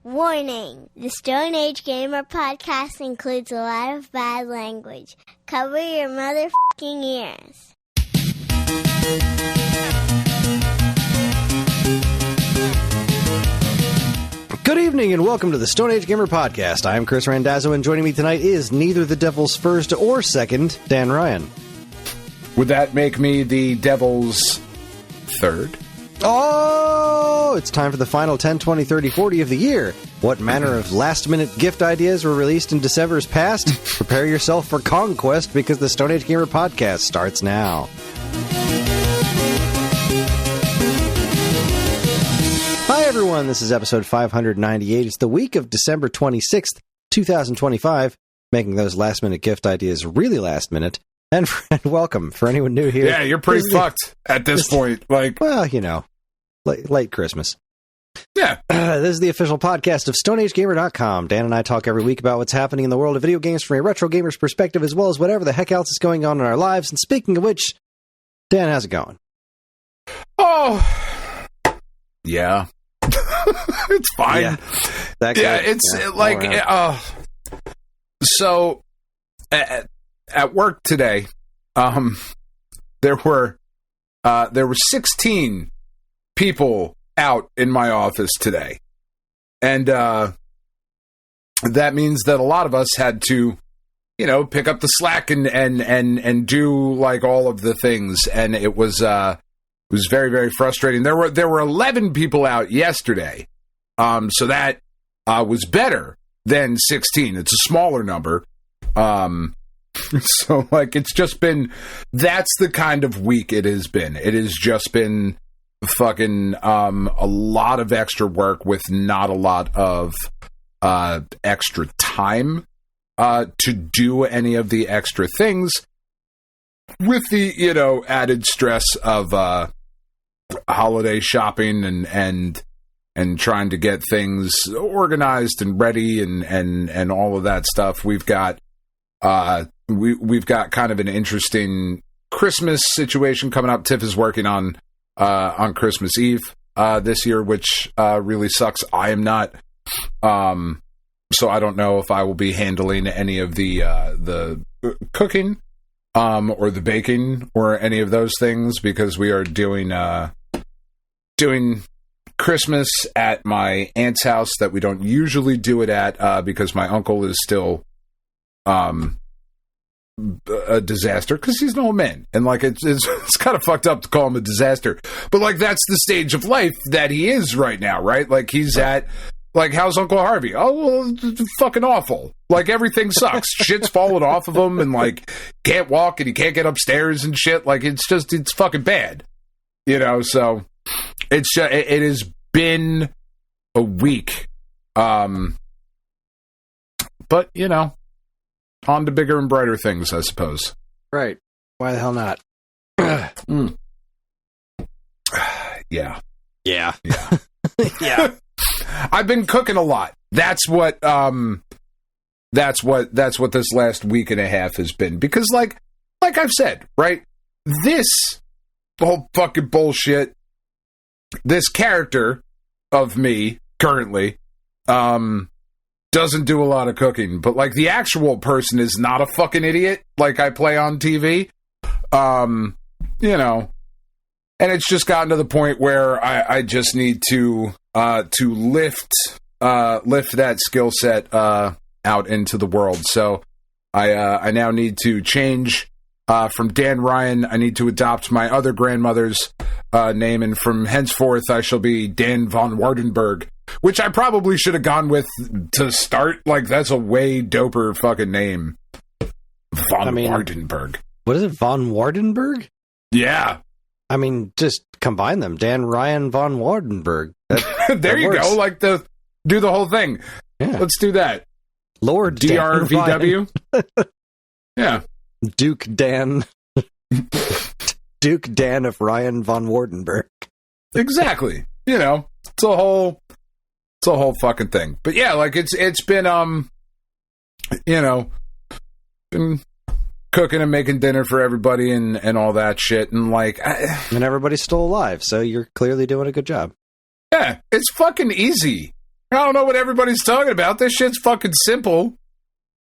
Warning! The Stone Age Gamer podcast includes a lot of bad language. Cover your motherfucking ears. Good evening and welcome to the Stone Age Gamer podcast. I am Kris Randazzo and joining me tonight is neither the Devil's first or second, Dan Ryan. Would that make me the Devil's third? Oh, it's time for the final 10, 20, 30, 40 of the year. What manner of last-minute gift ideas were released in December's past? Prepare yourself for conquest because the Stone Age Gamer podcast starts now. Hi everyone, this is episode 598. It's the week of December 26th, 2025, making those last-minute gift ideas really last-minute. And welcome for anyone new here. Yeah, you're pretty fucked at this point. Like, well, you know, late Christmas. Yeah. This is the official podcast of StoneAgeGamer.com. Dan and I talk every week about what's happening in the world of video games from a retro gamer's perspective, as well as whatever the heck else is going on in our lives. And speaking of which, Dan, how's it going? Oh, yeah. It's fine. Yeah, So, at work today, there were 16 people out in my office today, and that means that a lot of us had to, pick up the slack and do like all of the things, and it was very, very frustrating. There were 11 people out yesterday, so that was better than 16. It's a smaller number. So, like, it's just been, that's the kind of week it has been. It has just been fucking a lot of extra work with not a lot of extra time to do any of the extra things, with the, added stress of holiday shopping and trying to get things organized and ready and all of that stuff. We've got kind of an interesting Christmas situation coming up. Tiff is working on Christmas Eve this year, which really sucks. I am not, so I don't know if I will be handling any of the cooking or the baking or any of those things, because we are doing Christmas at my aunt's house that we don't usually do it at because my uncle is still a disaster, because he's an old man, and like it's kind of fucked up to call him a disaster, but like that's the stage of life that he is right now, right? Like he's at, like, how's Uncle Harvey? Oh, well, fucking awful. Like everything sucks. Shit's falling off of him, and like can't walk, and he can't get upstairs and shit. Like it's fucking bad, So it has been a week, but on to bigger and brighter things, I suppose. Right. Why the hell not? Yeah. Yeah. Yeah. Yeah. I've been cooking a lot. That's what this last week and a half has been. Because like I've said, right? This whole fucking bullshit, this character of me currently, doesn't do a lot of cooking, but like the actual person is not a fucking idiot like I play on TV. And it's just gotten to the point where I just need to lift that skill set out into the world. So I now need to change from Dan Ryan. I need to adopt my other grandmother's name, and from henceforth I shall be Dan von Wardenberg, which I probably should have gone with to start. Like, that's a way doper fucking name. Wardenberg. What is it? Von Wardenberg? Yeah. I mean, just combine them. Dan Ryan von Wardenberg. There you go. Like, do the whole thing. Yeah. Let's do that. Lord DRVW. Yeah. Duke Dan of Ryan von Wardenberg. Exactly. It's a whole fucking thing. But yeah, like it's been been cooking and making dinner for everybody and all that shit, and like and everybody's still alive, so you're clearly doing a good job. Yeah, it's fucking easy. I don't know what everybody's talking about. This shit's fucking simple.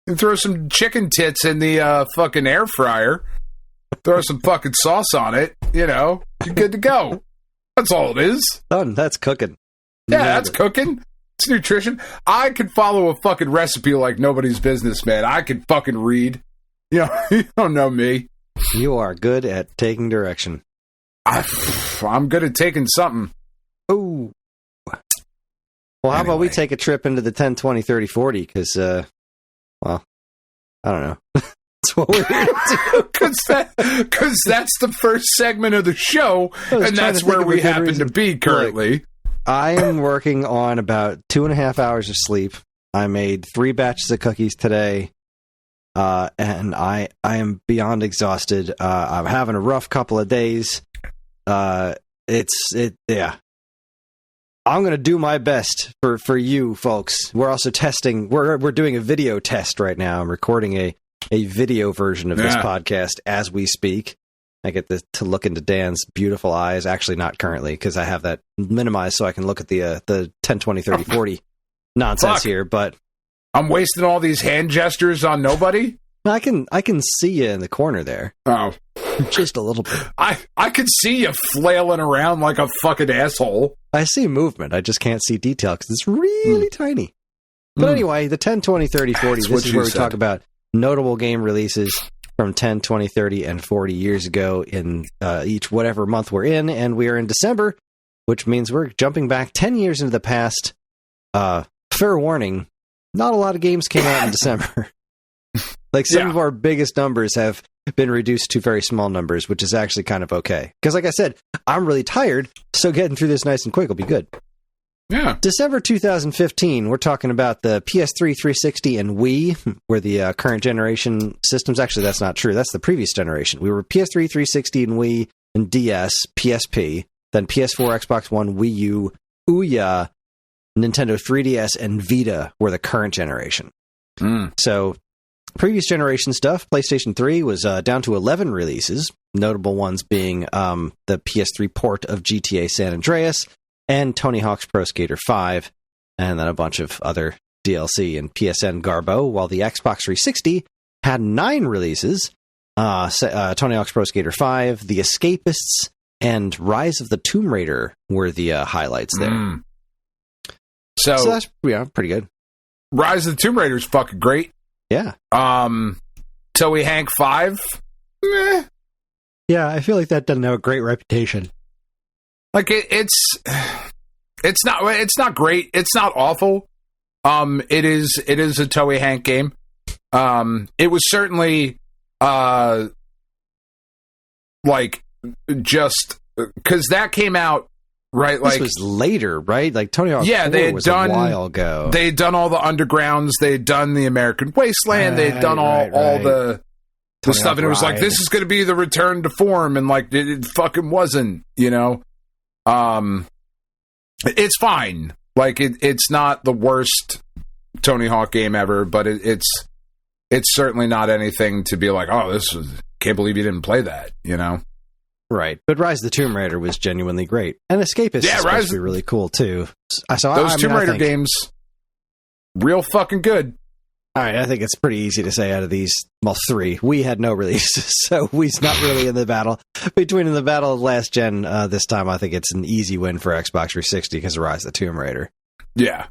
You throw some chicken tits in the fucking air fryer. Throw some fucking sauce on it. You know, you're good to go. That's all it is. Done. That's cooking. Yeah, that's cooking. It's nutrition. I could follow a fucking recipe like nobody's business, man. I could fucking read. You know, you don't know me. You are good at taking direction. I'm good at taking something. Oh. Well, how about we take a trip into the 10, 20, 30, 40? Because, well, I don't know. That's what we're here to do. Because that's the first segment of the show, and that's where we happen to be currently. Look, I am working on about 2.5 hours of sleep. I made 3 batches of cookies today, and I am beyond exhausted. I'm having a rough couple of days. Yeah. I'm going to do my best for you folks. We're also testing. We're doing a video test right now. I'm recording a video version of this podcast as we speak. I get to look into Dan's beautiful eyes. Actually, not currently, because I have that minimized so I can look at the 10, 20, 30, 40 nonsense here. But I'm wasting all these hand gestures on nobody? I can see you in the corner there. Oh. Just a little bit. I could see you flailing around like a fucking asshole. I see movement. I just can't see detail because it's really tiny. But anyway, the 10, 20, 30, 40, this is where we talk about notable game releases from 10, 20, 30, and 40 years ago in each whatever month we're in. And we are in December, which means we're jumping back 10 years into the past. Fair warning, not a lot of games came out in December. Like some of our biggest numbers have been reduced to very small numbers, which is actually kind of okay. Because like I said, I'm really tired, so getting through this nice and quick will be good. Yeah. December 2015, we're talking about the PS3, 360, and Wii, were the current generation systems. Actually, that's not true. That's the previous generation. We were PS3, 360, and Wii, and DS, PSP, then PS4, Xbox One, Wii U, Ouya, Nintendo 3DS, and Vita were the current generation. So previous generation stuff, PlayStation 3 was down to 11 releases, notable ones being the PS3 port of GTA San Andreas and Tony Hawk's Pro Skater 5, and then a bunch of other DLC and PSN Garbo, while the Xbox 360 had 9 releases, Tony Hawk's Pro Skater 5, The Escapists, and Rise of the Tomb Raider were the highlights there. So that's pretty good. Rise of the Tomb Raider is fucking great. Yeah. Toei Hank 5? Meh. Yeah, I feel like that doesn't have a great reputation. Like it's not great. It's not awful. It is a Toei Hank game. It was certainly like just because that came out right. Like this was later, right? Like Tony Hawk. Yeah, 4 they had was done a while ago. They had done all the undergrounds. They had done the American Wasteland. They had done all the stuff, and it was like, this is going to be the return to form, and like it fucking wasn't. You know. It's fine. Like it's not the worst Tony Hawk game ever, but it's certainly not anything to be like, oh, can't believe you didn't play that, you know? Right. But Rise of the Tomb Raider was genuinely great. And Escapist is supposed to be really cool too. Those Tomb Raider games, real fucking good. All right, I think it's pretty easy to say out of these, 3. We had no releases, so we's not really in the battle. In the battle of last gen, this time I think it's an easy win for Xbox 360 because of Rise of the Tomb Raider. Yeah.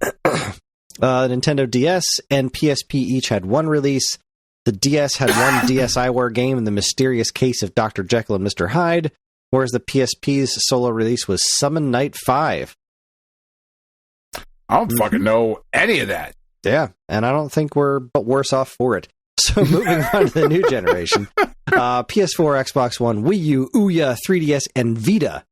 Nintendo DS and PSP each had 1 release. The DS had 1 DSiWare game in The Mysterious Case of Dr. Jekyll and Mr. Hyde, whereas the PSP's solo release was Summon Night 5. I don't fucking know any of that. Yeah, and I don't think we're worse off for it. So moving on to the new generation. PS4, Xbox One, Wii U, Ouya, 3DS, and Vita.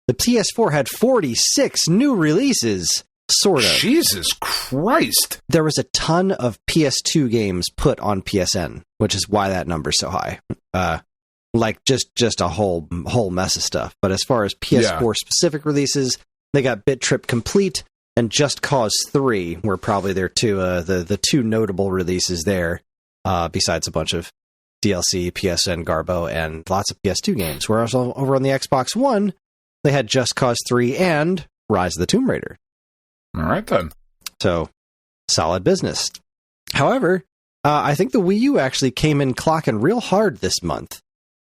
The PS4 had 46 new releases, sort of. Jesus Christ. There was a ton of PS2 games put on PSN, which is why that number's so high. Like just a whole mess of stuff. But as far as PS4 specific releases, they got Bit Trip Complete, and Just Cause 3 were probably their the two notable releases there, besides a bunch of DLC, PSN Garbo, and lots of PS2 games. Whereas over on the Xbox One, they had Just Cause 3 and Rise of the Tomb Raider. All right, then. So, solid business. However, I think the Wii U actually came in clocking real hard this month.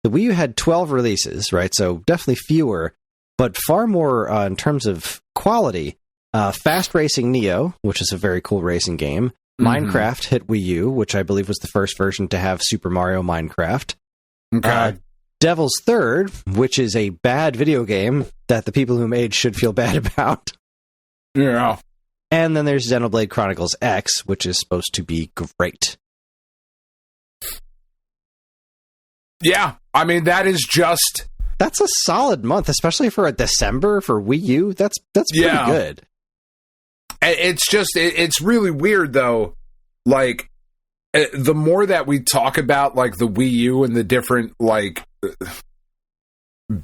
The Wii U had 12 releases, right? So definitely fewer, but far more in terms of quality. Fast Racing Neo, which is a very cool racing game. Minecraft hit Wii U, which I believe was the first version to have Super Mario Minecraft. Okay. Devil's Third, which is a bad video game that the people who made should feel bad about. Yeah. And then there's Xenoblade Chronicles X, which is supposed to be great. Yeah, I mean, that is just... That's a solid month, especially for a December for Wii U. That's pretty good. It's just, it's really weird, though. Like, the more that we talk about, like, the Wii U and the different, like,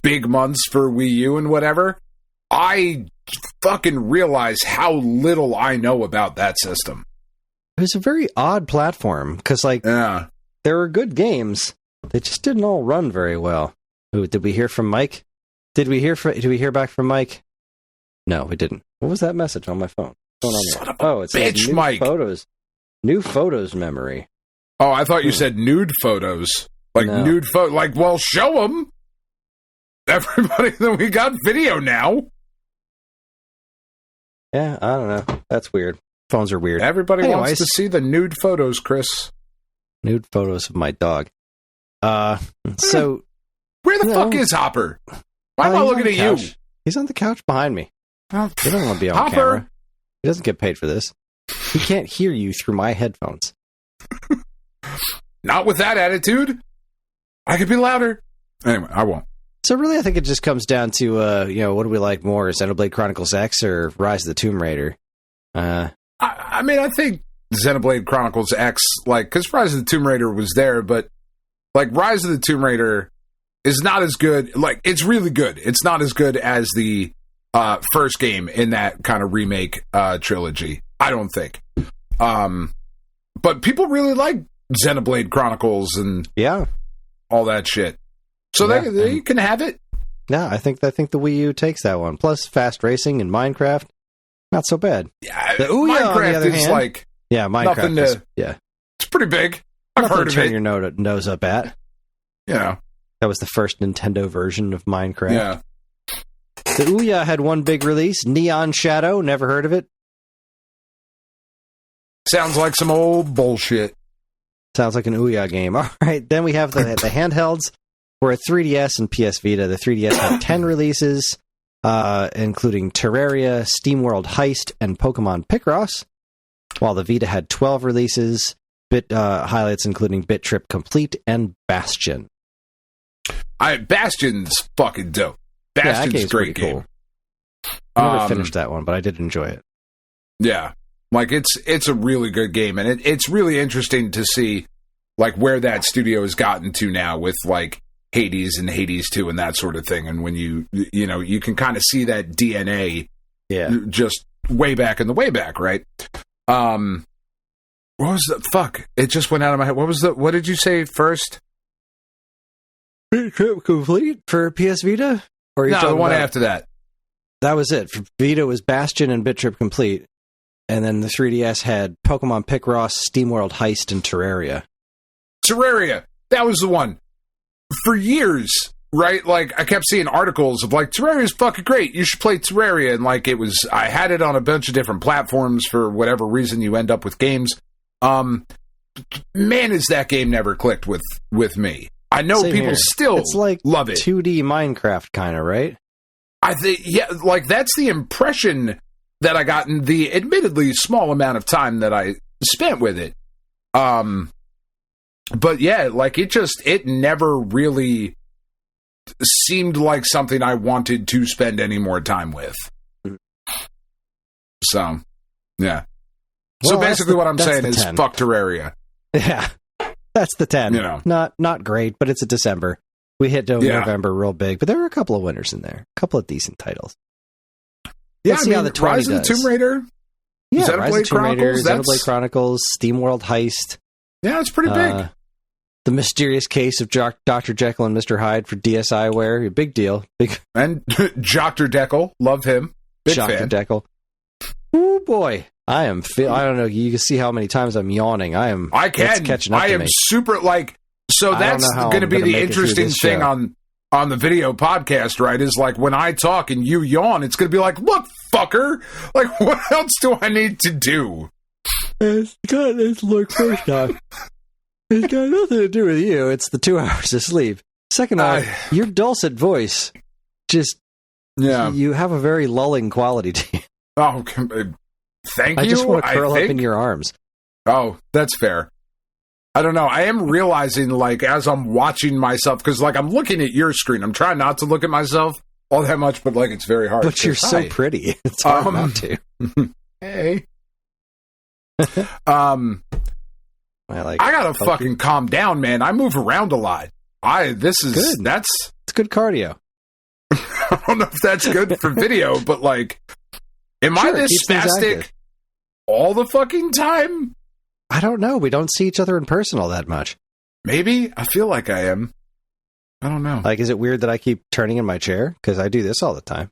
big months for Wii U and whatever, I fucking realize how little I know about that system. It was a very odd platform, because, like, there were good games. They just didn't all run very well. Ooh, did we hear from Mike? Did we hear back from Mike? No, we didn't. What was that message on my phone? What's going on here? It says new Mike. Photos. New photos memory. Oh, I thought you said nude photos. Like, nude photo. Like, well, show them. Everybody, then we got video now. Yeah, I don't know. That's weird. Phones are weird. Everybody wants to see the nude photos, Chris. Nude photos of my dog. So... Where the fuck is Hopper? Why am I looking at you? He's on the couch behind me. He doesn't want to be on Hopper. camera. He doesn't get paid for this. He can't hear you through my headphones. Not with that attitude. I could be louder. Anyway, I won't. So really, I think it just comes down to, what do we like more? Xenoblade Chronicles X or Rise of the Tomb Raider? I mean, I think Xenoblade Chronicles X, like, because Rise of the Tomb Raider was there, but, like, Rise of the Tomb Raider is not as good. Like, it's really good. It's not as good as the first game in that kind of remake trilogy, I don't think. But people really like Xenoblade Chronicles and all that shit. So they can have it. Yeah, I think the Wii U takes that one. Plus, Fast Racing and Minecraft, not so bad. Yeah, the Ouya, Minecraft on the other is hand, like Minecraft. It's pretty big. I've heard of turn it. Your nose up at. Yeah. That was the first Nintendo version of Minecraft. Yeah. The Ouya had one big release, Neon Shadow. Never heard of it. Sounds like some old bullshit. Sounds like an Ouya game. All right, then we have the handhelds. We're at 3DS and PS Vita. The 3DS had 10 releases, including Terraria, SteamWorld Heist, and Pokemon Picross, while the Vita had 12 releases, highlights including Bit Trip Complete and Bastion. Bastion's fucking dope. Bastion's a great game. Cool. I never finished that one, but I did enjoy it. Yeah. Like, it's a really good game, and it's really interesting to see, like, where that studio has gotten to now with, like, Hades and Hades 2 and that sort of thing. And when you can kind of see that DNA just way back in the way back, right? What was the fuck? It just went out of my head. What did you say first? Bit Trip Complete for PS Vita? Or No, the one after that. That was it. For Vita was Bastion and Bit Trip Complete. And then the 3DS had Pokemon Picross, SteamWorld Heist, and Terraria. Terraria! That was the one. For years, right? Like, I kept seeing articles of, like, Terraria's fucking great. You should play Terraria. And, like, I had it on a bunch of different platforms for whatever reason you end up with games. Man, is that game never clicked with me. I know Same people here. still it's like love it. 2D Minecraft kind of, right? I think, like, that's the impression that I got in the admittedly small amount of time that I spent with it. But yeah, like, it never really seemed like something I wanted to spend any more time with. So, yeah. Well, so basically what I'm saying is 10. fuck Terraria. Yeah. That's the 10. You know. Not great, but it's a December. We hit November real big, but there were a couple of winners in there. A couple of decent titles. Yeah, Let's see how the 20 Rise of the Tomb Raider. Yeah, Xenoblade Rise of the Tomb Raider, Chronicles, Xenoblade Chronicles, SteamWorld Heist. Yeah, it's pretty big. The Mysterious Case of Dr. Jekyll and Mr. Hyde for DSiWare. Big deal. And Dr. Deckle. Love him. Big Dr. fan. Deckle. Oh, boy. I am. I don't know. You can see how many times I'm yawning. I am. I can. It's catching up I to am me. super like. So that's going to be the interesting thing on the video podcast, right? Is like when I talk and you yawn, it's going to be like, look, fucker. Like, what else do I need to do? Look, first off, it's got nothing to do with you. It's the 2 hours of sleep. Second off, your dulcet voice just. Yeah. You have a very lulling quality to you. Oh, thank you. I just want to curl up in your arms. Oh, that's fair. I don't know. I am realizing, like, as I'm watching myself, because, like, I'm looking at your screen. I'm trying not to look at myself all that much, but, like, it's very hard. But you're so pretty. It's hard not to. Hey. I gotta fucking calm down, man. I move around a lot. This is good. It's good cardio. I don't know if that's good for video, but like, am I this spastic all the fucking time? I don't know. We don't see each other in person all that much. Maybe. I feel like I am. I don't know. Like, is it weird that I keep turning in my chair? Because I do this all the time.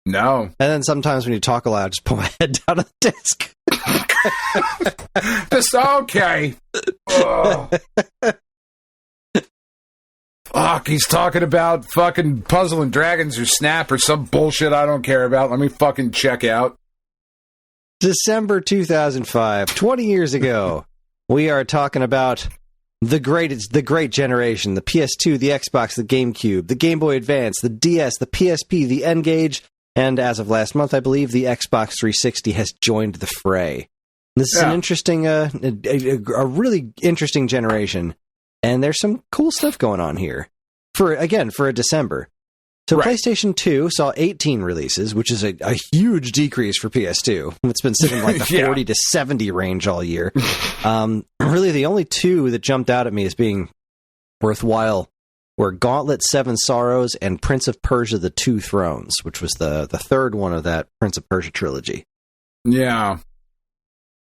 No. And then sometimes when you talk aloud, just put my head down on the desk. Just okay. Fuck, he's talking about fucking Puzzle and Dragons or Snap or some bullshit I don't care about. Let me fucking check out. December 2005, 20 years ago, we are talking about the great generation, the PS2, the Xbox, the GameCube, the Game Boy Advance, the DS, the PSP, the N-Gage, and as of last month, I believe, the Xbox 360 has joined the fray. This is an interesting, a really interesting generation. And there's some cool stuff going on here for a December. So PlayStation 2 saw 18 releases, which is a huge decrease for PS2. It's been sitting like the 40 to 70 range all year. Really, the only two that jumped out at me as being worthwhile were Gauntlet 7 Sorrows and Prince of Persia The Two Thrones, which was the third one of that Prince of Persia trilogy. Yeah.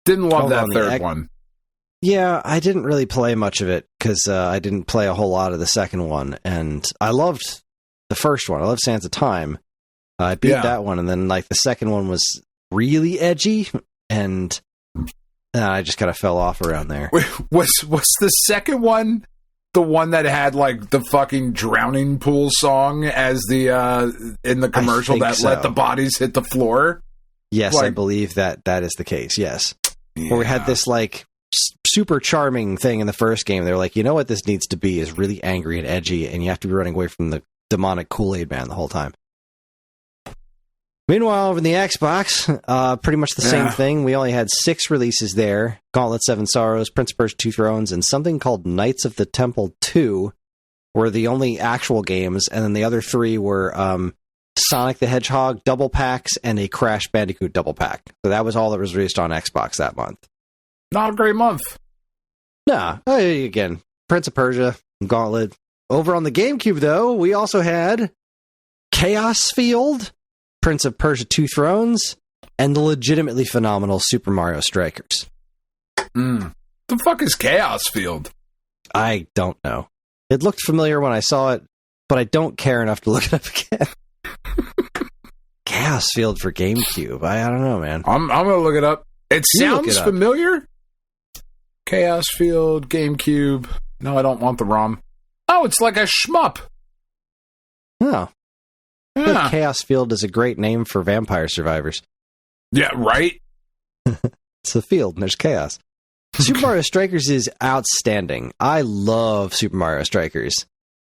Didn't love that third one. Yeah, I didn't really play much of it because I didn't play a whole lot of the second one, and I loved the first one. I loved Sands of Time. I beat that one, and then like the second one was really edgy, and I just kind of fell off around there. Was the second one the one that had like the fucking drowning pool song as the in the commercial that let the bodies hit the floor? Yes, I believe that is the case. Yes, where we had this like super charming thing in the first game. They're like, you know what this needs to be is really angry and edgy, and you have to be running away from the demonic Kool-Aid man the whole time. Meanwhile, over in the Xbox, pretty much the same thing. We only had 6 releases there. Gauntlet 7 Sorrows, Prince of Persia 2 Thrones, and something called Knights of the Temple 2 were the only actual games, and then the other 3 were Sonic the Hedgehog double packs and a Crash Bandicoot double pack. So that was all that was released on Xbox that month. Not a great month. Nah, again, Prince of Persia, Gauntlet. Over on the GameCube, though, we also had Chaos Field, Prince of Persia 2 Thrones, and the legitimately phenomenal Super Mario Strikers. The fuck is Chaos Field? I don't know. It looked familiar when I saw it, but I don't care enough to look it up again. Chaos Field for GameCube. I don't know, man. I'm going to look it up. It sounds familiar. Chaos Field, GameCube. No, I don't want the ROM. Oh, it's like a shmup. Oh. Yeah. Chaos Field is a great name for vampire survivors. Yeah, right? It's a field and there's chaos. Super Mario Strikers is outstanding. I love Super Mario Strikers.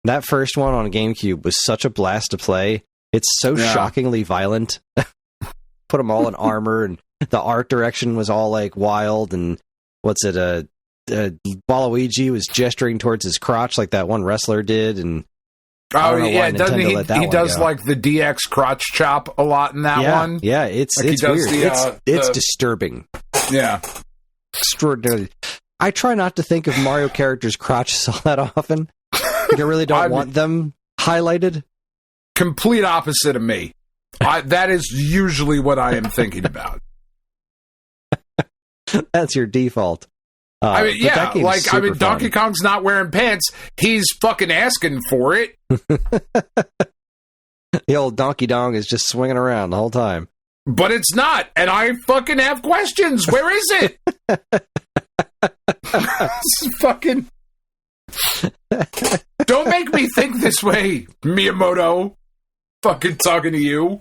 That first one on GameCube was such a blast to play. It's so shockingly violent. Put them all in armor, and the art direction was all like wild, and Waluigi was gesturing towards his crotch like that one wrestler did, and doesn't he does like the DX crotch chop a lot in that one. Yeah, it's weird. It's disturbing. Yeah. Extraordinary. I try not to think of Mario characters' crotches all that often. Like, I really don't want them highlighted. Complete opposite of me. That is usually what I am thinking about. That's your default. Donkey Kong's not wearing pants. He's fucking asking for it. The old Donkey Dong is just swinging around the whole time. But it's not, and I fucking have questions. Where is it? Fucking... Don't make me think this way, Miyamoto. Fucking talking to you.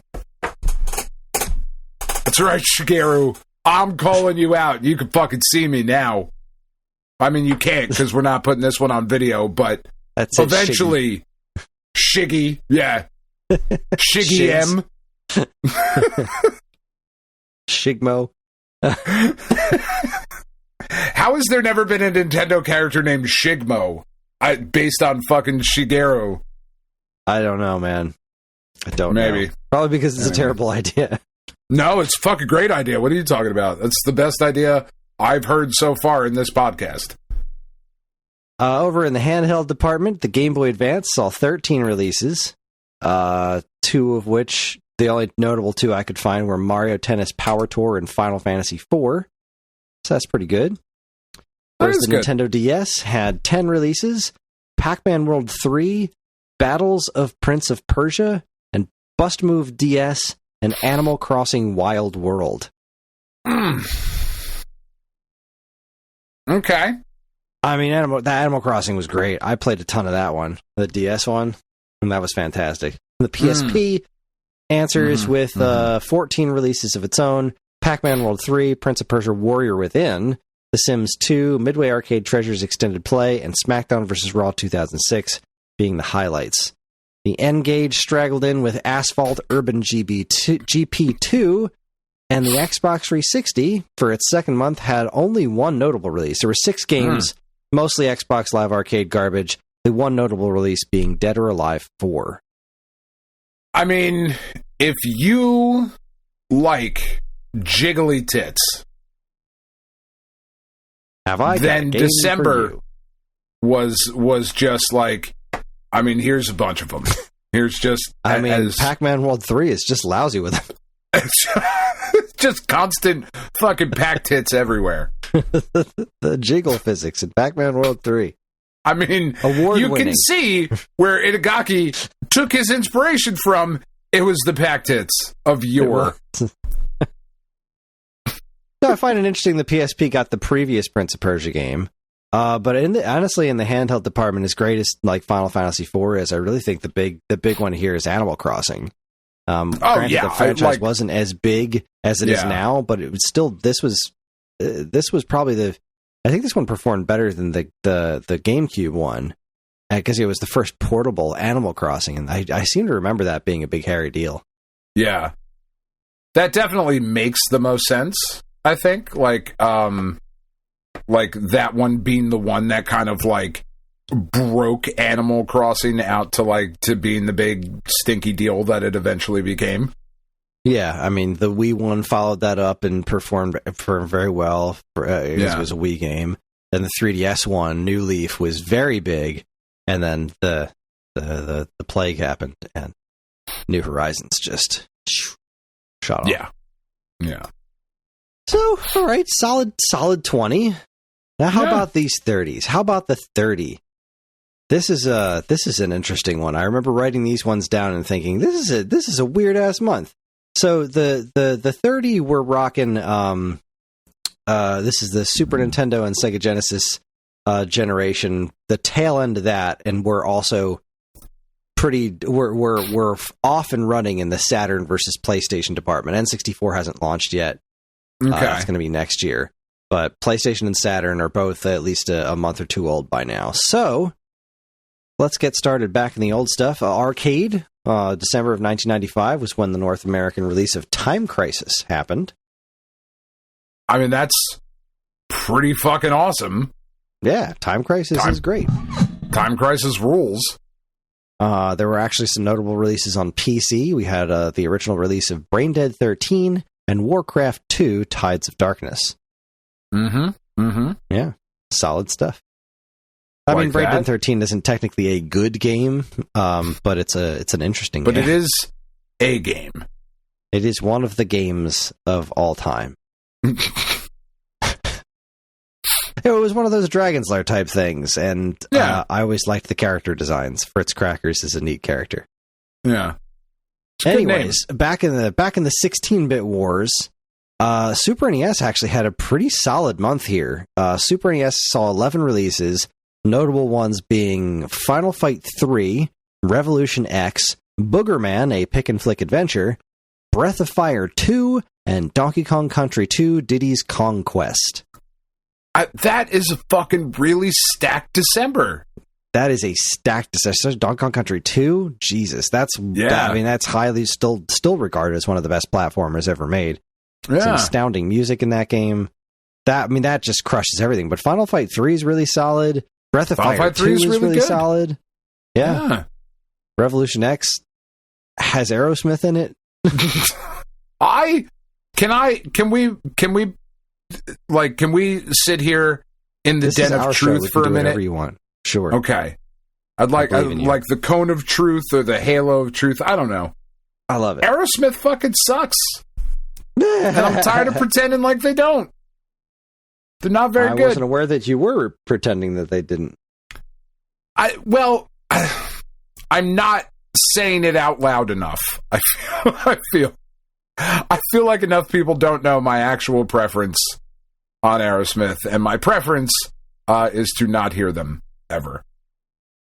That's right, Shigeru. I'm calling you out. You can fucking see me now. I mean, you can't because we're not putting this one on video, but that's eventually... Shiggy. Yeah. Shiggy M. Shigmo. How has there never been a Nintendo character named Shigmo based on fucking Shigeru? I don't know, man. I don't Maybe. know. Probably because it's a terrible idea. No, it's a fucking great idea. What are you talking about? That's the best idea I've heard so far in this podcast. Over in the handheld department, the Game Boy Advance saw 13 releases, 2 of which, the only notable 2 I could find were Mario Tennis Power Tour and Final Fantasy IV. So that's pretty good. Whereas the Nintendo DS had 10 releases, Pac-Man World 3, Battles of Prince of Persia, and Bust Move DS, and Animal Crossing Wild World. Okay. I mean, Animal Crossing was great. I played a ton of that one, the DS one, and that was fantastic. The PSP answers with 14 releases of its own, Pac-Man World 3, Prince of Persia Warrior Within, The Sims 2, Midway Arcade Treasures Extended Play, and SmackDown vs. Raw 2006 being the highlights. The N-Gage straggled in with Asphalt Urban GP2, and the Xbox 360, for its second month, had only one notable release. There were 6 games, mostly Xbox Live Arcade garbage, the one notable release being Dead or Alive 4. I mean, if you like jiggly tits, then December was just like, I mean, here's a bunch of them. Here's just... Pac-Man World 3 is just lousy with them. Just constant fucking pack tits everywhere. The jiggle physics in Pac-Man World 3. I mean, you can see where Itagaki took his inspiration from. It was the pack tits of yore. No, I find it interesting the PSP got the previous Prince of Persia game. But honestly, in the handheld department, as great as like Final Fantasy IV is, I really think the big one here is Animal Crossing. The franchise wasn't as big as it is now, but it was still. This was probably I think this one performed better than the GameCube one because it was the first portable Animal Crossing, and I seem to remember that being a big hairy deal. Yeah, that definitely makes the most sense. I think like that one being the one that kind of like broke Animal Crossing out to being the big stinky deal that it eventually became. Yeah, I mean the Wii one followed that up and performed very well. It was a Wii game. Then the 3DS one, New Leaf, was very big, and then the plague happened, and New Horizons just shot off. Yeah. So, all right, solid 20. Now, how about these 30s? How about the 30? This is an interesting one. I remember writing these ones down and thinking this is a weird ass month. So the 30 we're rocking. This is the Super Nintendo and Sega Genesis generation. The tail end of that, and we're also we're off and running in the Saturn versus PlayStation department. N64 hasn't launched yet. Okay, it's going to be next year. But PlayStation and Saturn are both at least a month or two old by now. So let's get started back in the old stuff. Arcade, December of 1995 was when the North American release of Time Crisis happened. I mean, that's pretty fucking awesome. Yeah, Time Crisis is great. Time Crisis rules. There were actually some notable releases on PC. We had the original release of Braindead 13 and Warcraft 2 Tides of Darkness. Yeah, solid stuff. I mean, Braindead 13 isn't technically a good game, but it's an interesting game. But it is a game. It is one of the games of all time. It was one of those Dragon's Lair type things, and I always liked the character designs. Fritz Crackers is a neat character. Yeah. Anyways, back in the 16-bit wars, Super NES actually had a pretty solid month here. Super NES saw 11 releases, notable ones being Final Fight 3, Revolution X, Boogerman, a pick-and-flick adventure, Breath of Fire 2, and Donkey Kong Country 2, Diddy's Kong Quest. That is a fucking really stacked December. That is a stacked December. Donkey Kong Country 2? Jesus, that's highly still regarded as one of the best platformers ever made. Yeah. Some astounding music in that game. That just crushes everything. But Final Fight 3 is really solid. Breath of Fire 2 is really solid. Yeah. Revolution X has Aerosmith in it. Can we sit here in the den of truth for a minute? Whatever you want. Sure. Okay. I'd like the cone of truth or the halo of truth. I don't know. I love it. Aerosmith fucking sucks. And I'm tired of pretending like they don't. They're not very good. I wasn't aware that you were pretending that they didn't. I'm not saying it out loud enough. I feel like enough people don't know my actual preference on Aerosmith, and my preference is to not hear them ever.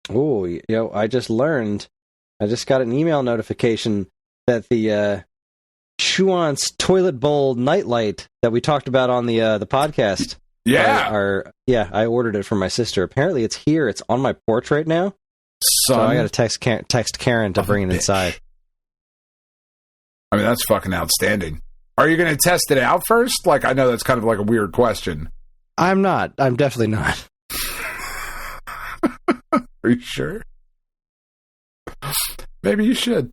Oh, I just got an email notification that the Chuan's toilet bowl nightlight that we talked about on the podcast. Yeah. I ordered it for my sister. Apparently it's here. It's on my porch right now. So I got to text Karen to bring it inside. I mean, that's fucking outstanding. Are you going to test it out first? Like, I know that's kind of like a weird question. I'm not. I'm definitely not. Are you sure? Maybe you should.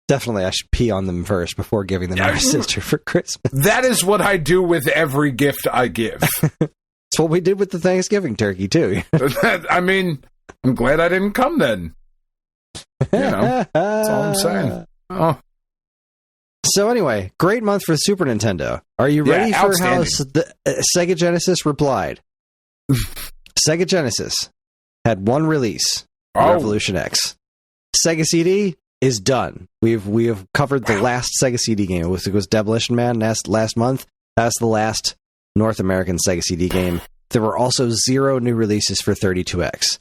Definitely, I should pee on them first before giving them to my sister for Christmas. That is what I do with every gift I give. It's what we did with the Thanksgiving turkey, too. I mean, I'm glad I didn't come then. That's all I'm saying. Oh. So anyway, great month for Super Nintendo. Are you ready for how the Sega Genesis replied? Sega Genesis had one release, Revolution X. Sega CD is done. We have covered the last Sega CD game. It was Demolition Man last month. That's the last North American Sega CD game. There were also 0 new releases for 32X.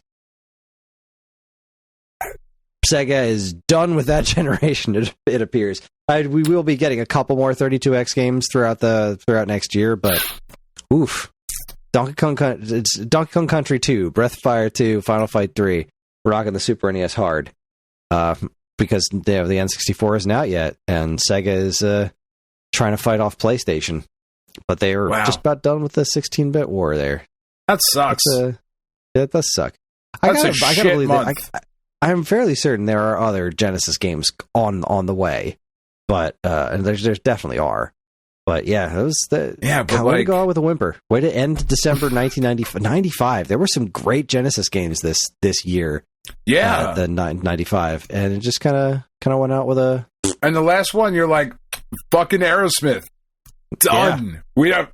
Sega is done with that generation, it appears. We will be getting a couple more 32X games throughout next year, but oof. Donkey Kong Country 2, Breath of Fire 2, Final Fight 3, rocking the Super NES hard. Because the N64 isn't out yet, and Sega is trying to fight off PlayStation. But they are just about done with the 16-bit war there. That sucks. That does suck. That's a shit month. I'm fairly certain there are other Genesis games on the way, but and there's definitely are. But yeah, it was way to go out with a whimper. Way to end December 1995. There were some great Genesis games this year. Yeah, the 95, and it just kind of went out with a. And the last one, you're like, fucking Aerosmith, done. Yeah. We have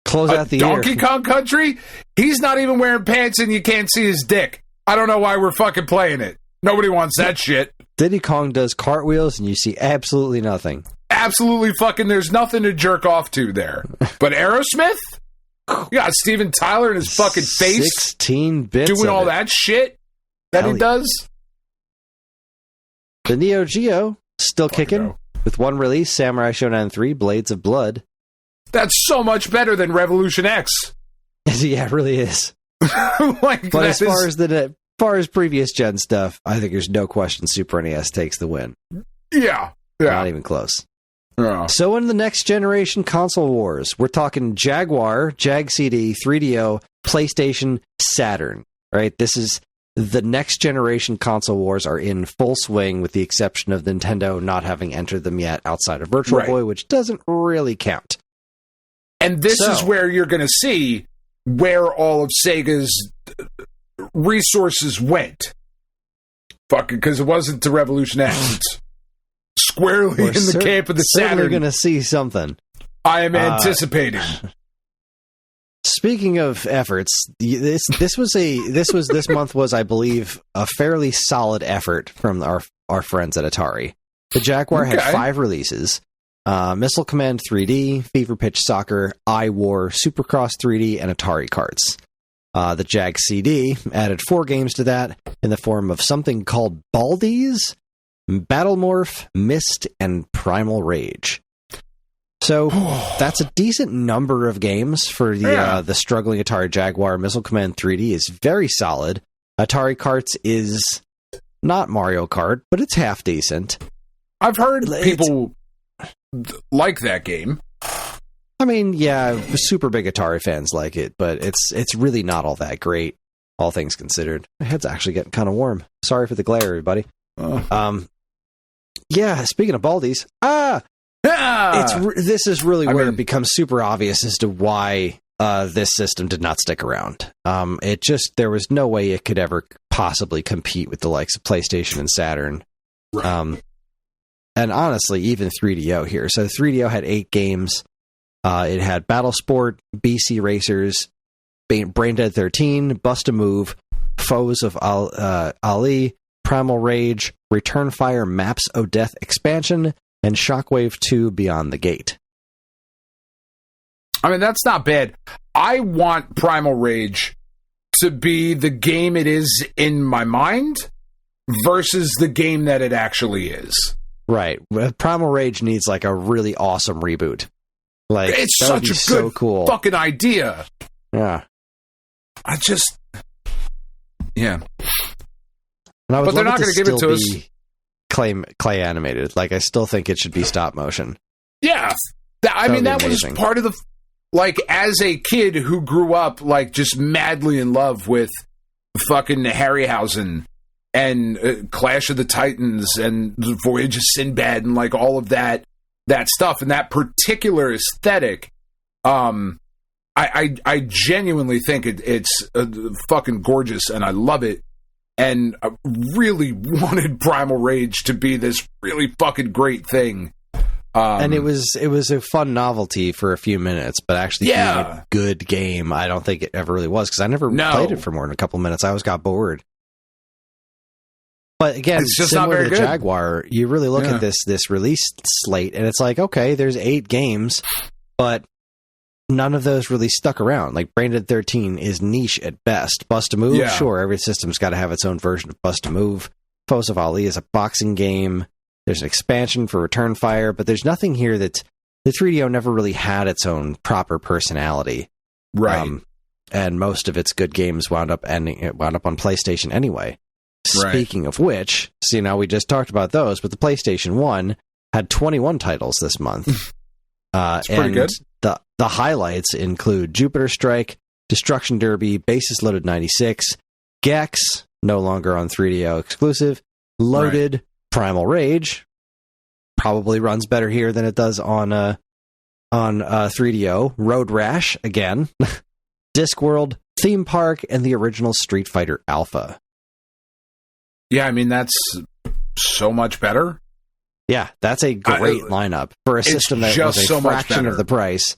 close out the Donkey year. Kong Country. He's not even wearing pants, and you can't see his dick. I don't know why we're fucking playing it. Nobody wants that shit. Diddy Kong does cartwheels, and you see absolutely nothing. Absolutely fucking. There's nothing to jerk off to there. But Aerosmith, you got Steven Tyler in his fucking face, 16 bits doing all that shit that he does. The Neo Geo still kicking with one release, Samurai Shodown 3: Blades of Blood. That's so much better than Revolution X. Yeah, it really is. But as far as previous gen stuff, I think there's no question Super NES takes the win. Yeah. Not even close. Yeah. So in the next generation console wars, we're talking Jaguar, Jag CD, 3DO, PlayStation, Saturn. Right? This is the next generation console wars are in full swing, with the exception of Nintendo not having entered them yet outside of Virtual Boy, which doesn't really count. And this is where you're going to see where all of Sega's resources went. Fucking, because it wasn't to Revolution X. It's squarely in the camp of the Saturn. We're going to see something. I am anticipating. Speaking of efforts, this month was, I believe, a fairly solid effort from our our friends at Atari. The Jaguar had 5 releases. Missile Command 3D, Fever Pitch Soccer, iWar, Supercross 3D, and Atari Karts. The Jag CD added 4 games to that in the form of something called Baldies, Battle Morph, Mist, and Primal Rage. So that's a decent number of games for the struggling Atari Jaguar. Missile Command 3D is very solid. Atari Karts is not Mario Kart, but it's half decent. I've heard people like that game. I mean, yeah, super big Atari fans like it, but it's really not all that great, all things considered. My head's actually getting kind of warm. Sorry for the glare, everybody. Yeah, speaking of Baldies, this is really where it becomes super obvious as to why this system did not stick around. There was no way it could ever possibly compete with the likes of PlayStation and Saturn. Right. And honestly, even 3DO here. So 3DO had 8 games. It had Battle Sport, BC Racers, Brain Dead 13, Bust a Move, Foes of Ali, Primal Rage, Return Fire Maps O' Death expansion, and Shockwave 2 Beyond the Gate. I mean, that's not bad. I want Primal Rage to be the game it is in my mind versus the game that it actually is. Right. Primal Rage needs like a really awesome reboot. Like, it's such a good cool fucking idea. Yeah. Yeah. But they're not going to give it to us. Clay animated. Like, I still think it should be stop motion. Yeah. That was part of the... Like, as a kid who grew up, like, just madly in love with fucking Harryhausen and Clash of the Titans and the Voyage of Sinbad and, like, all of that stuff and that particular aesthetic, I genuinely think it's fucking gorgeous and I love it. And I really wanted Primal Rage to be this really fucking great thing. And it was a fun novelty for a few minutes, but actually being a good game, I don't think it ever really was, because I never played it for more than a couple minutes. I always got bored. But again, it's just similar not very to good. Jaguar, you really look at this release slate, and it's like, okay, there's 8 games, but none of those really stuck around. Like, Brain Dead 13 is niche at best. Bust a Move, sure, every system's got to have its own version of Bust a Move. Foes of Ali is a boxing game. There's an expansion for Return Fire, but there's nothing here that the 3DO never really had its own proper personality. Right. And most of its good games wound up on PlayStation anyway. Right. Speaking of which, we just talked about those, but the PlayStation 1 had 21 titles this month. It's pretty good. The highlights include Jupiter Strike, Destruction Derby, Basis Loaded 96, Gex, no longer on 3DO exclusive, Loaded, Primal Rage, probably runs better here than it does on 3DO, Road Rash, again, Discworld, Theme Park, and the original Street Fighter Alpha. Yeah, I mean, that's so much better. Yeah, that's a great lineup for a system that was a fraction of the price.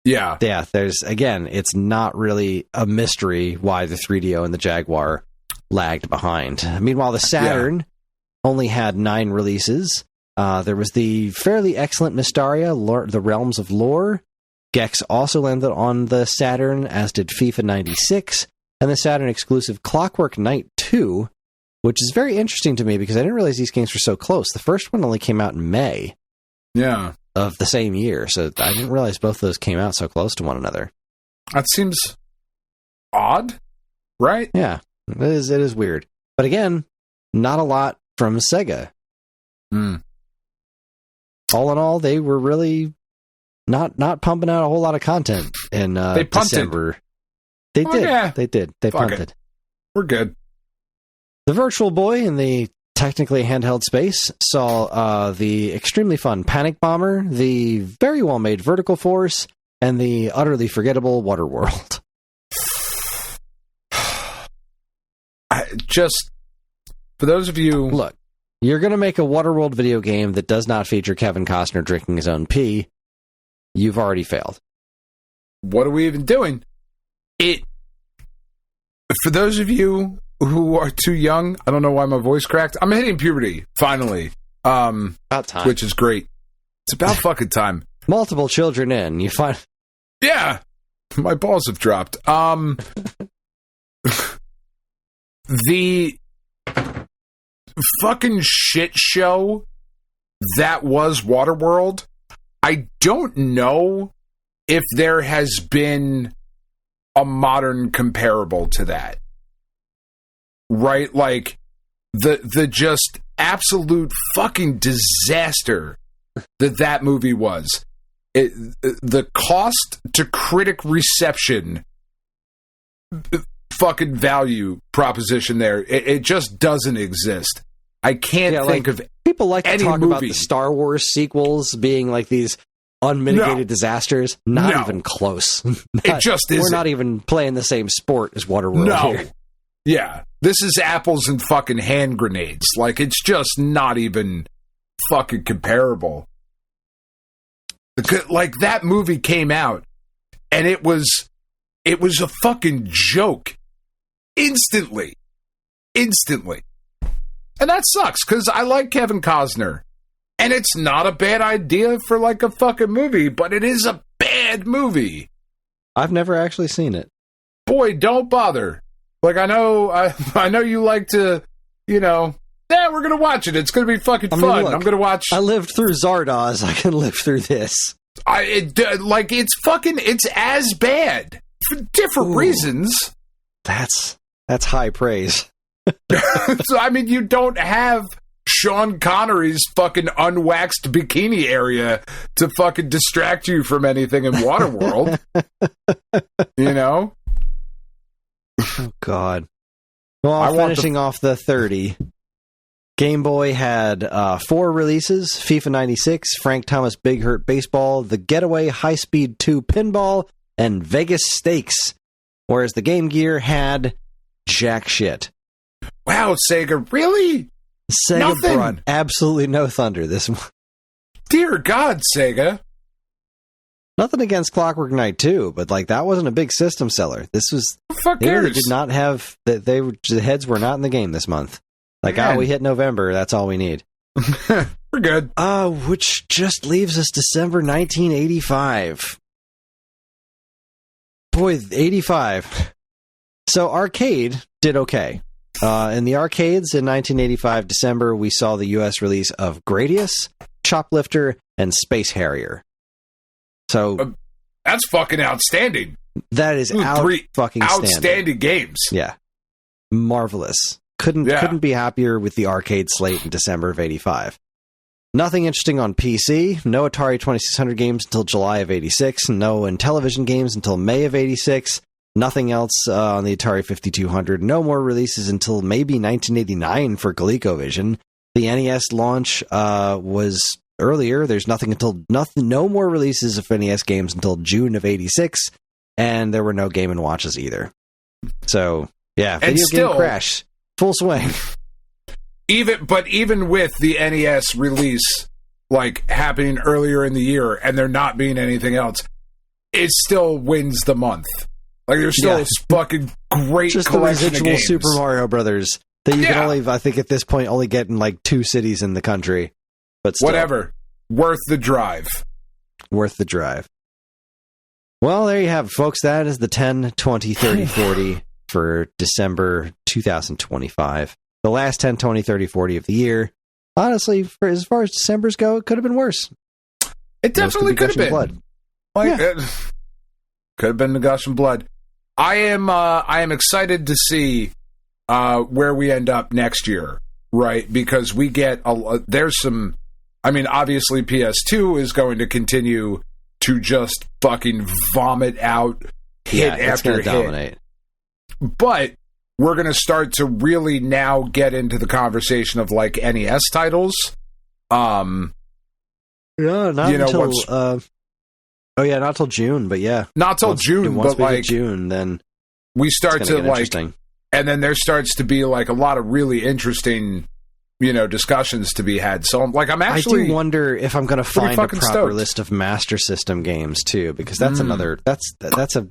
Yeah. Yeah, it's not really a mystery why the 3DO and the Jaguar lagged behind. Meanwhile, the Saturn only had 9 releases. There was the fairly excellent Mystaria, The Realms of Lore. Gex also landed on the Saturn, as did FIFA 96, and the Saturn exclusive Clockwork Knight 2, which is very interesting to me because I didn't realize these games were so close. The first one only came out in May of the same year, so I didn't realize both of those came out so close to one another. That seems odd, right? Yeah, it is weird. But again, not a lot from Sega. All in all, they were really not pumping out a whole lot of content in December. They did. Yeah. They did. They punted. We're good. The Virtual Boy in the technically handheld space saw the extremely fun Panic Bomber, the very well-made Vertical Force, and the utterly forgettable Waterworld. For those of you... Look, you're going to make a Waterworld video game that does not feature Kevin Costner drinking his own pee. You've already failed. What are we even doing? For those of you who are too young. I don't know why my voice cracked. I'm hitting puberty, finally. About time. Which is great. It's about fucking time. Multiple children in. You find... Yeah. My balls have dropped. The fucking shit show that was Waterworld, I don't know if there has been a modern comparable to that. Right? Like, the just absolute fucking disaster that movie was. The cost to critic reception fucking value proposition there, it just doesn't exist. I can't think of people like to talk movie. about the Star Wars sequels being like these unmitigated disasters. Not even close. It just isn't. We're not even playing the same sport as Waterworld here. Yeah. This is apples and fucking hand grenades. Like, it's just not even fucking comparable. Like, that movie came out, and it was a fucking joke. Instantly. And that sucks, because I like Kevin Costner. And it's not a bad idea for, like, a fucking movie, but it is a bad movie. I've never actually seen it. Boy, don't bother. Like, I know you like to, we're going to watch it. It's going to be fucking fun. Look, I'm going to watch... I lived through Zardoz. I can live through this. It's as bad. For different reasons. That's high praise. So, I mean, you don't have Sean Connery's fucking unwaxed bikini area to fucking distract you from anything in Waterworld. Oh, God. Well, finishing off the 30, Game Boy had 4 releases: FIFA 96, Frank Thomas Big Hurt Baseball, The Getaway High Speed 2 Pinball, and Vegas Stakes. Whereas the Game Gear had jack shit. Wow, Sega, really? Sega brought absolutely no thunder this month. Dear God, Sega. Nothing against Clockwork Knight 2, but like that wasn't a big system seller. This was... They really did not have... the heads were not in the game this month. Like, we hit November, that's all we need. We're good. Which just leaves us December 1985. Boy, 85. So Arcade did okay. In the arcades in 1985 December, we saw the U.S. release of Gradius, Choplifter, and Space Harrier. So that's fucking outstanding. That is fucking outstanding games. Yeah, marvelous. Couldn't be happier with the arcade slate in December of 85. Nothing interesting on PC. No Atari 2600 games until July of 86. No Intellivision games until May of 86. Nothing else on the Atari 5200. No more releases until maybe 1989 for ColecoVision. The NES launch was earlier. There's no more releases of NES games until June of 86, and there were no Game & Watches either. So, yeah, video game crash. Full swing. Even with the NES release, like, happening earlier in the year, and there not being anything else, it still wins the month. Like, there's still a fucking great just collection the residual of games. Super Mario Brothers that you can only, I think, at this point, only get in like 2 cities in the country. But still, whatever. Worth the drive. Worth the drive. Well, there you have it, folks. That is the 10, 20, 30, 40 for December 2025. The last 10, 20, 30, 40 of the year. Honestly, as far as December's go, it could have been worse. It definitely could have been. Blood. Could have been the gush and blood. I am excited to see where we end up next year, right? Because we get there's some. I mean, obviously, PS2 is going to continue to just fucking vomit out hit after hit. Dominate. But we're going to start to really now get into the conversation of like NES titles. Not until. Not till June, but yeah. Not till June, once but we like hit June, then we start to like, and then there starts to be like a lot of really interesting, discussions to be had. So I do wonder if I'm going to find a proper stoked. list of Master System games too, because that's another. That's a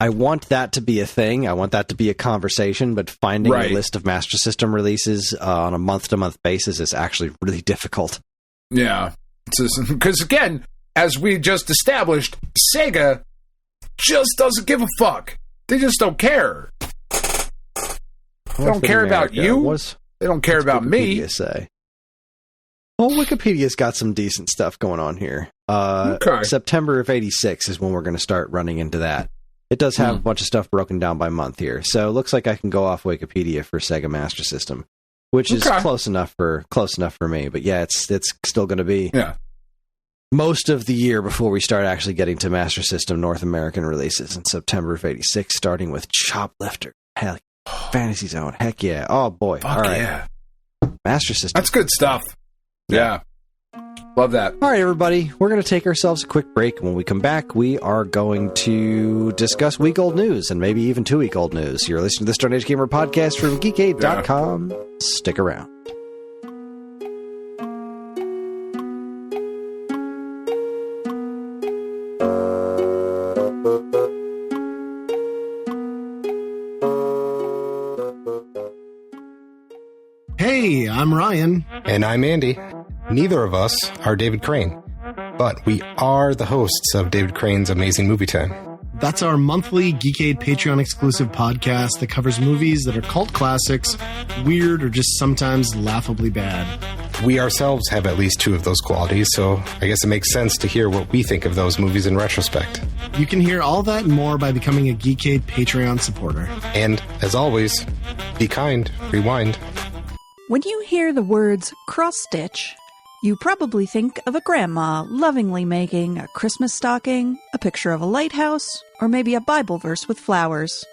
I want that to be a thing. I want that to be a conversation, but finding Right. a list of Master System releases on a month-to-month basis is actually really difficult. Yeah. Because, again, as we just established, Sega just doesn't give a fuck. They just don't care. They don't care about you. They don't care about me. Say? Well, Wikipedia's got some decent stuff going on here. Okay. September of 86 is when we're going to start running into that. It does have a bunch of stuff broken down by month here. So it looks like I can go off Wikipedia for Sega Master System, which is close enough for me. But yeah, it's still going to be most of the year before we start actually getting to Master System North American releases in September of 86, starting with Choplifter. Hell, Fantasy Zone. Heck yeah. Oh boy. Fuck all right. yeah. Master System. That's good stuff. Yeah. Love that. All right, everybody. We're going to take ourselves a quick break. When we come back, we are going to discuss week-old news and maybe even 2-week-old news. You're listening to the Stone Age Gamer podcast from Geekade.com. Stick around. Hey, I'm Ryan. And I'm Andy. Neither of us are David Crane, but we are the hosts of David Crane's Amazing Movie Time. That's our monthly Geekade Patreon exclusive podcast that covers movies that are cult classics, weird, or just sometimes laughably bad. We ourselves have at least 2 of those qualities, so I guess it makes sense to hear what we think of those movies in retrospect. You can hear all that and more by becoming a Geekade Patreon supporter. And, as always, be kind, rewind. When you hear the words cross-stitch, you probably think of a grandma lovingly making a Christmas stocking, a picture of a lighthouse, or maybe a Bible verse with flowers.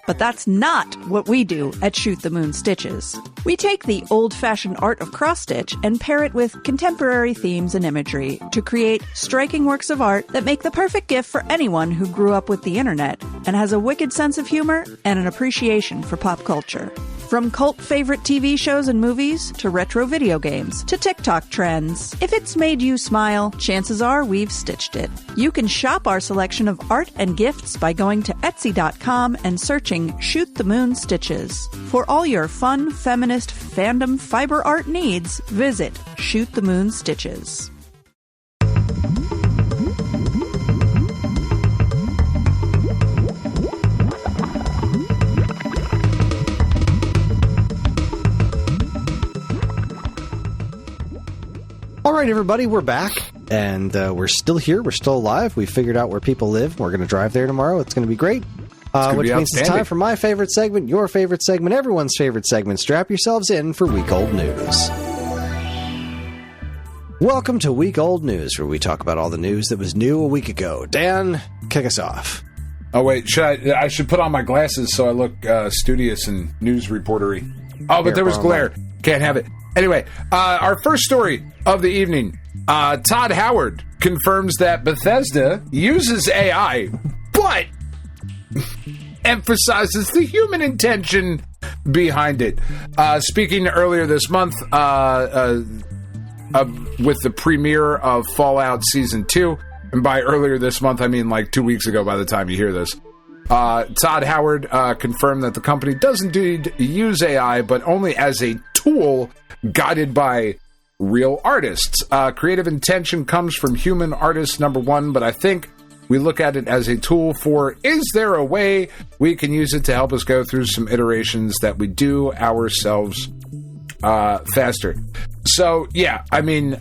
But that's not what we do at Shoot the Moon Stitches. We take the old-fashioned art of cross-stitch and pair it with contemporary themes and imagery to create striking works of art that make the perfect gift for anyone who grew up with the internet and has a wicked sense of humor and an appreciation for pop culture. From cult favorite TV shows and movies, to retro video games, to TikTok trends. If it's made you smile, chances are we've stitched it. You can shop our selection of art and gifts by going to Etsy.com and searching Shoot the Moon Stitches. For all your fun, feminist, fandom fiber art needs, visit Shoot the Moon Stitches. All right, everybody, we're back, and we're still here. We're still alive. We figured out where people live. We're going to drive there tomorrow. It's going to be great. Which means it's time for my favorite segment, your favorite segment, everyone's favorite segment. Strap yourselves in for Week Old News. Welcome to Week Old News, where we talk about all the news that was new a week ago. Dan, kick us off. Oh, wait. I should put on my glasses so I look studious and news reportery. Oh, but there was glare. Can't have it. Anyway, our first story of the evening. Todd Howard confirms that Bethesda uses AI, but emphasizes the human intention behind it. Speaking earlier this month with the premiere of Fallout Season 2, and by earlier this month, I mean like 2 weeks ago by the time you hear this, Todd Howard confirmed that the company does indeed use AI, but only as a tool guided by real artists. Creative intention comes from human artists, number one, but I think we look at it as a tool for, is there a way we can use it to help us go through some iterations that we do ourselves faster? So, yeah, I mean,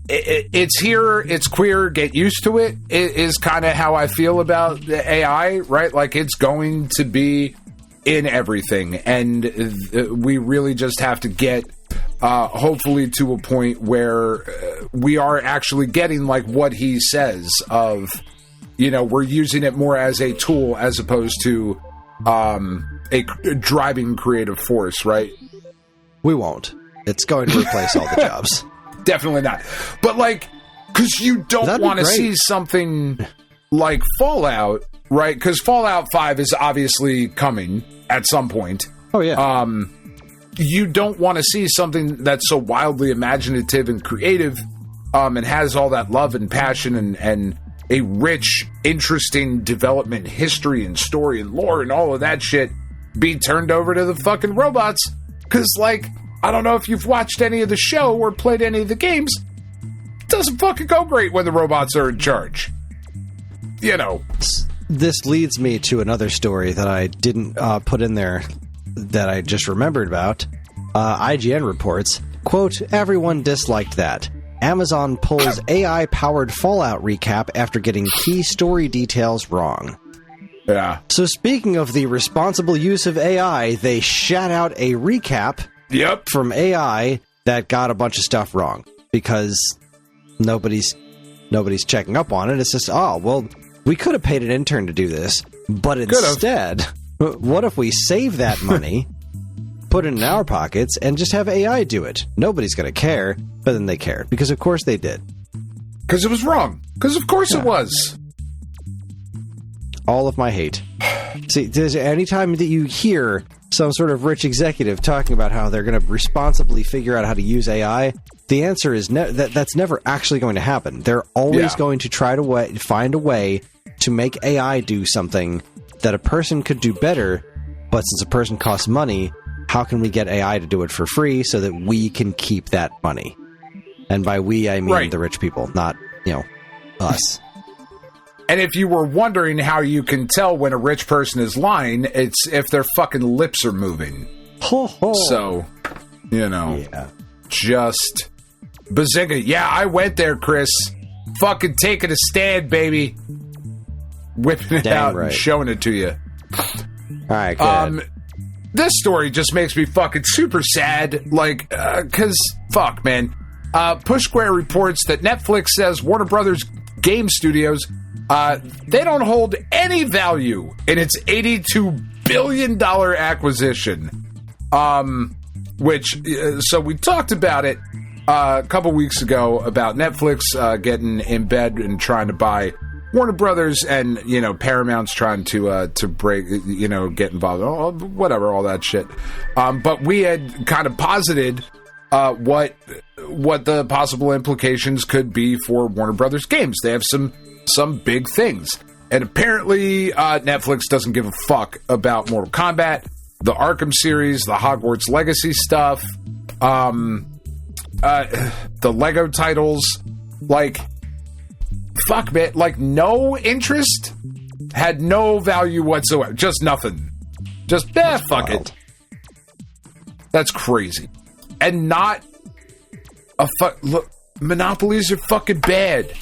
it's here, it's queer, get used to it, is kind of how I feel about the AI, right? Like, it's going to be in everything, and we really just have to get hopefully to a point where we are actually getting like what he says of, you know, we're using it more as a tool as opposed to a driving creative force, right? We won't. It's going to replace all the jobs. Definitely not. But like, because you don't want to see something like Fallout, right? Because Fallout 5 is obviously coming at some point. Oh, yeah. You don't want to see something that's so wildly imaginative and creative and has all that love and passion and a rich, interesting development history and story and lore and all of that shit be turned over to the fucking robots. Because, like, I don't know if you've watched any of the show or played any of the games. It doesn't fucking go great when the robots are in charge. You know. This leads me to another story that I didn't put in there that I just remembered about. IGN reports, quote, everyone disliked that. Amazon pulls AI-powered Fallout recap after getting key story details wrong. Yeah. So speaking of the responsible use of AI, they shat out a recap from AI that got a bunch of stuff wrong because nobody's checking up on it. It's just, oh, well, we could have paid an intern to do this, but instead, what if we save that money, put it in our pockets, and just have AI do it? Nobody's going to care, but then they cared, because of course they did. Because it was wrong. Because of course it was. All of my hate. See, anytime that you hear some sort of rich executive talking about how they're going to responsibly figure out how to use AI, the answer is that's never actually going to happen. They're always going to try to find a way to make AI do something that a person could do better, but since a person costs money, how can we get AI to do it for free so that we can keep that money? And by we, I mean the rich people, not, us. And if you were wondering how you can tell when a rich person is lying, it's if their fucking lips are moving. So, just bazinga. Yeah, I went there, Kris. Fucking taking a stand, baby. Whipping it out and showing it to you. All right, good. This story just makes me fucking super sad. Like, because, fuck, man. Push Square reports that Netflix says Warner Brothers Game Studios, they don't hold any value in its $82 billion acquisition. So we talked about it a couple weeks ago about Netflix getting in bed and trying to buy Warner Brothers, and Paramount's trying to break, get involved, whatever, all that shit. But we had kind of posited what the possible implications could be for Warner Brothers games. They have some big things, and apparently Netflix doesn't give a fuck about Mortal Kombat, the Arkham series, the Hogwarts Legacy stuff, the Lego titles, like. Fuck, man. Like, no interest? Had no value whatsoever. Just nothing. Just, fuck it. That's crazy. And not a look, monopolies are fucking bad.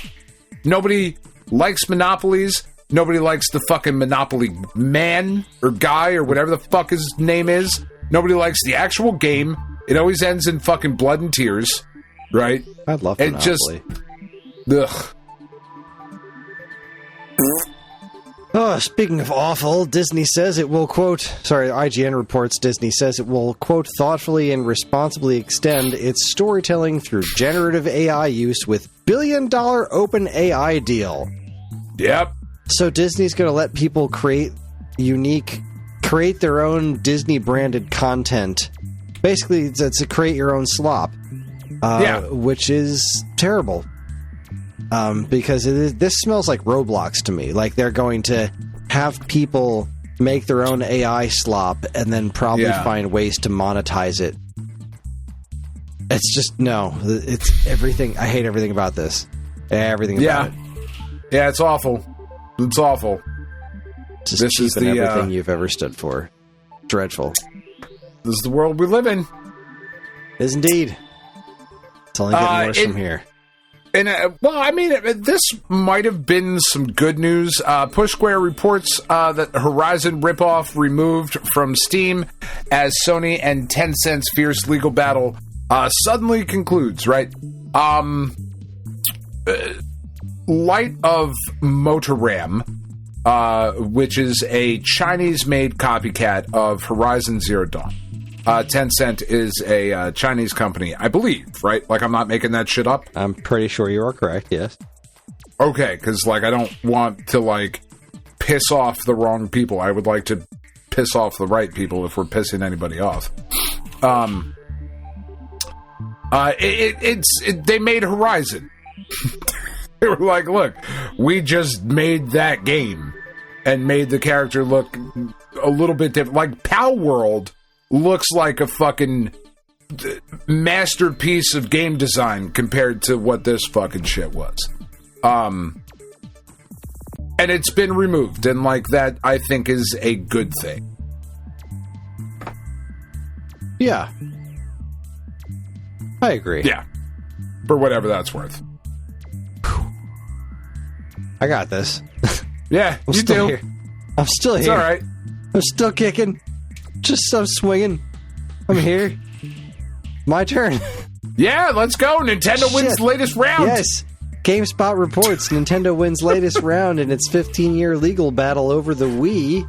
Nobody likes monopolies. Nobody likes the fucking Monopoly man or guy or whatever the fuck his name is. Nobody likes the actual game. It always ends in fucking blood and tears. Right? I love Monopoly. Ugh. Oh, speaking of awful, Disney says it will, quote, IGN reports Disney says it will, quote, thoughtfully and responsibly extend its storytelling through generative AI use with billion-dollar open AI deal. Yep. So Disney's going to let people create their own Disney-branded content. Basically, it's a create your own slop. Which is terrible. Because this smells like Roblox to me. Like they're going to have people make their own AI slop and then probably find ways to monetize it. It's just, it's everything. I hate everything about this. Everything about it. Yeah, it's awful. It's awful. Just this is everything you've ever stood for. Dreadful. This is the world we live in. It is indeed. It's only getting worse from here. And, this might have been some good news. Push Square reports that Horizon ripoff removed from Steam as Sony and Tencent's fierce legal battle suddenly concludes, right? Light of Motoram, which is a Chinese-made copycat of Horizon Zero Dawn. Tencent is a Chinese company, I believe, right? Like, I'm not making that shit up? I'm pretty sure you are correct, yes. Okay, because, I don't want to, piss off the wrong people. I would like to piss off the right people if we're pissing anybody off. They made Horizon. They were like, look, we just made that game and made the character look a little bit different. Like, Pal World looks like a fucking masterpiece of game design compared to what this fucking shit was. And it's been removed, and like that, I think is a good thing. Yeah. I agree. Yeah. For whatever that's worth. I got this. Yeah, I'm you still do. Here. I'm still It's here. all right. I'm still kicking. Just I'm swinging. I'm here. My turn. Yeah, let's go. Nintendo wins Shit. the latest round. Yes. GameSpot reports Nintendo wins latest round in its 15-year legal battle over the Wii.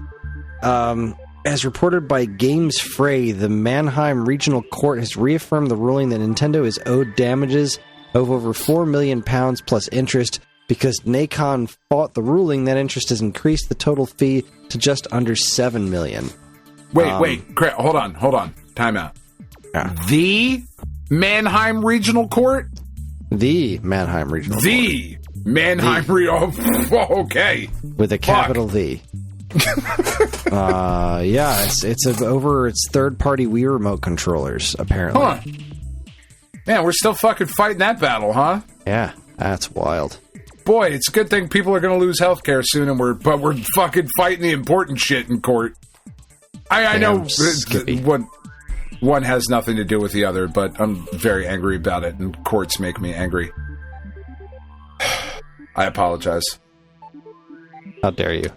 As reported by Games Fray, the Mannheim Regional Court has reaffirmed the ruling that Nintendo is owed damages of over £4 million plus interest. Because Nacon fought the ruling, that interest has increased the total fee to just under $7 million. Wait. Hold on. Time out. Yeah. The Mannheim Regional Court? The Mannheim Regional Court. Mannheim Regional. Okay. With a capital V. Yeah, it's over its third-party Wii Remote controllers, apparently. Huh. Man, we're still fucking fighting that battle, huh? Yeah, that's wild. Boy, it's a good thing people are going to lose healthcare soon, and we're fucking fighting the important shit in court. I know one has nothing to do with the other, but I'm very angry about it, and courts make me angry. I apologize. How dare you?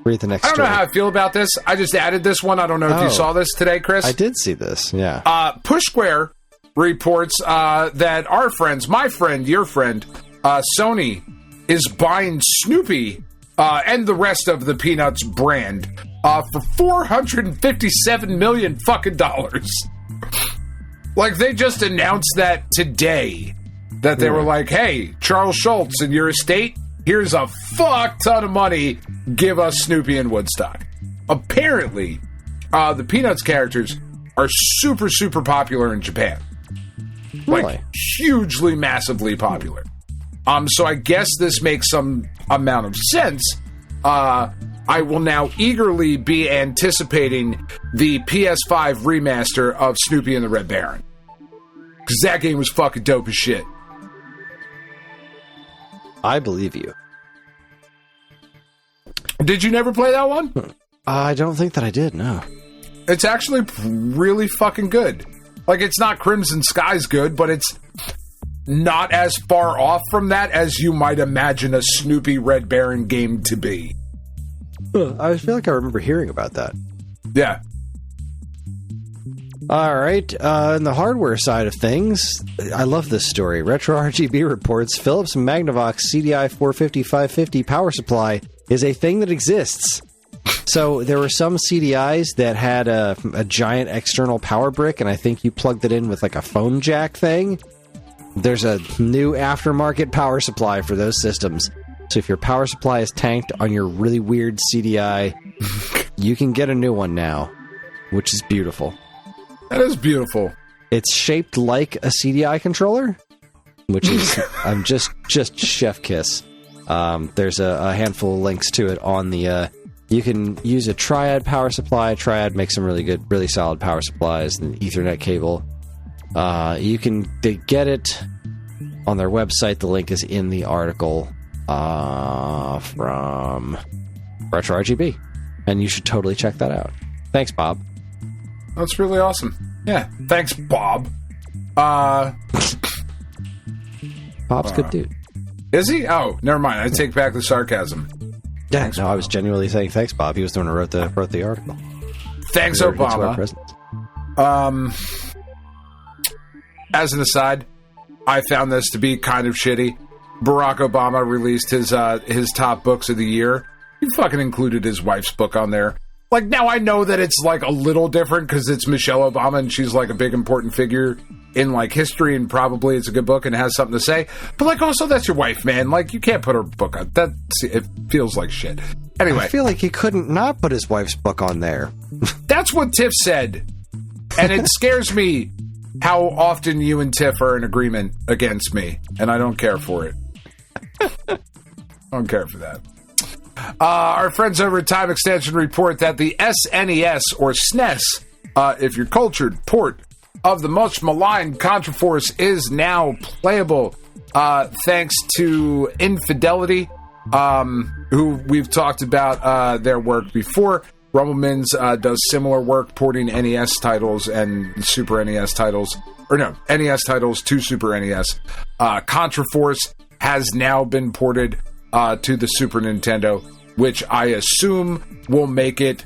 Read the next I don't story. know how I feel about this. I just added this one. I don't know if you saw this today, Chris. I did see this, yeah. Push Square reports that our friends, my friend, your friend, Sony, is buying Snoopy and the rest of the Peanuts brand for $457 million fucking dollars. Like, they just announced that today. That they were like, hey, Charles Schultz and your estate, here's a fuck ton of money. Give us Snoopy and Woodstock. Apparently, the Peanuts characters are super, super popular in Japan. Really? Like, hugely, massively popular. So I guess this makes some amount of sense. I will now eagerly be anticipating the PS5 remaster of Snoopy and the Red Baron. Because that game was fucking dope as shit. I believe you. Did you never play that one? I don't think that I did, no. It's actually really fucking good. Like, it's not Crimson Skies good, but it's not as far off from that as you might imagine a Snoopy Red Baron game to be. I feel like I remember hearing about that. Yeah. All right, on the hardware side of things, I love this story. Retro RGB reports Philips Magnavox CDI 450-550 power supply is a thing that exists. So there were some CDIs that had a giant external power brick, and I think you plugged it in with like a phone jack thing. There's a new aftermarket power supply for those systems. So if your power supply is tanked on your really weird CDI, you can get a new one now, which is beautiful. That is beautiful. It's shaped like a CDI controller, which is I'm just chef kiss. There's a handful of links to it on the. You can use a Triad power supply. Triad makes some really good, really solid power supplies and Ethernet cable. You can get it on their website. The link is in the article from Retro RGB, and you should totally check that out. Thanks, Bob. That's really awesome. Yeah, thanks, Bob. Bob's a good dude. Is he? Oh, never mind. I take back the sarcasm. Yeah, Thanks, no, Bob. I was genuinely saying thanks, Bob. He was the one who wrote the article. Thanks, Very good to our Obama. presence. As an aside, I found this to be kind of shitty. Barack Obama released his top books of the year. He fucking included his wife's book on there. Like, now I know that it's like a little different because it's Michelle Obama and she's like a big important figure in like history, and probably it's a good book and has something to say. But like, also, that's your wife, man. Like, you can't put her book on. It feels like shit. Anyway, I feel like he couldn't not put his wife's book on there. that's what Tiff said. And it scares me how often you and Tiff are in agreement against me, and I don't care for it. I don't care for that. Our friends over at Time Extension report that the SNES or SNES, if you're cultured, port of the much maligned Contraforce is now playable thanks to Infidelity, who we've talked about their work before. Rumblemans does similar work porting NES titles and Super NES titles, or no, NES titles to Super NES. Contraforce has now been ported to the Super Nintendo, which I assume will make it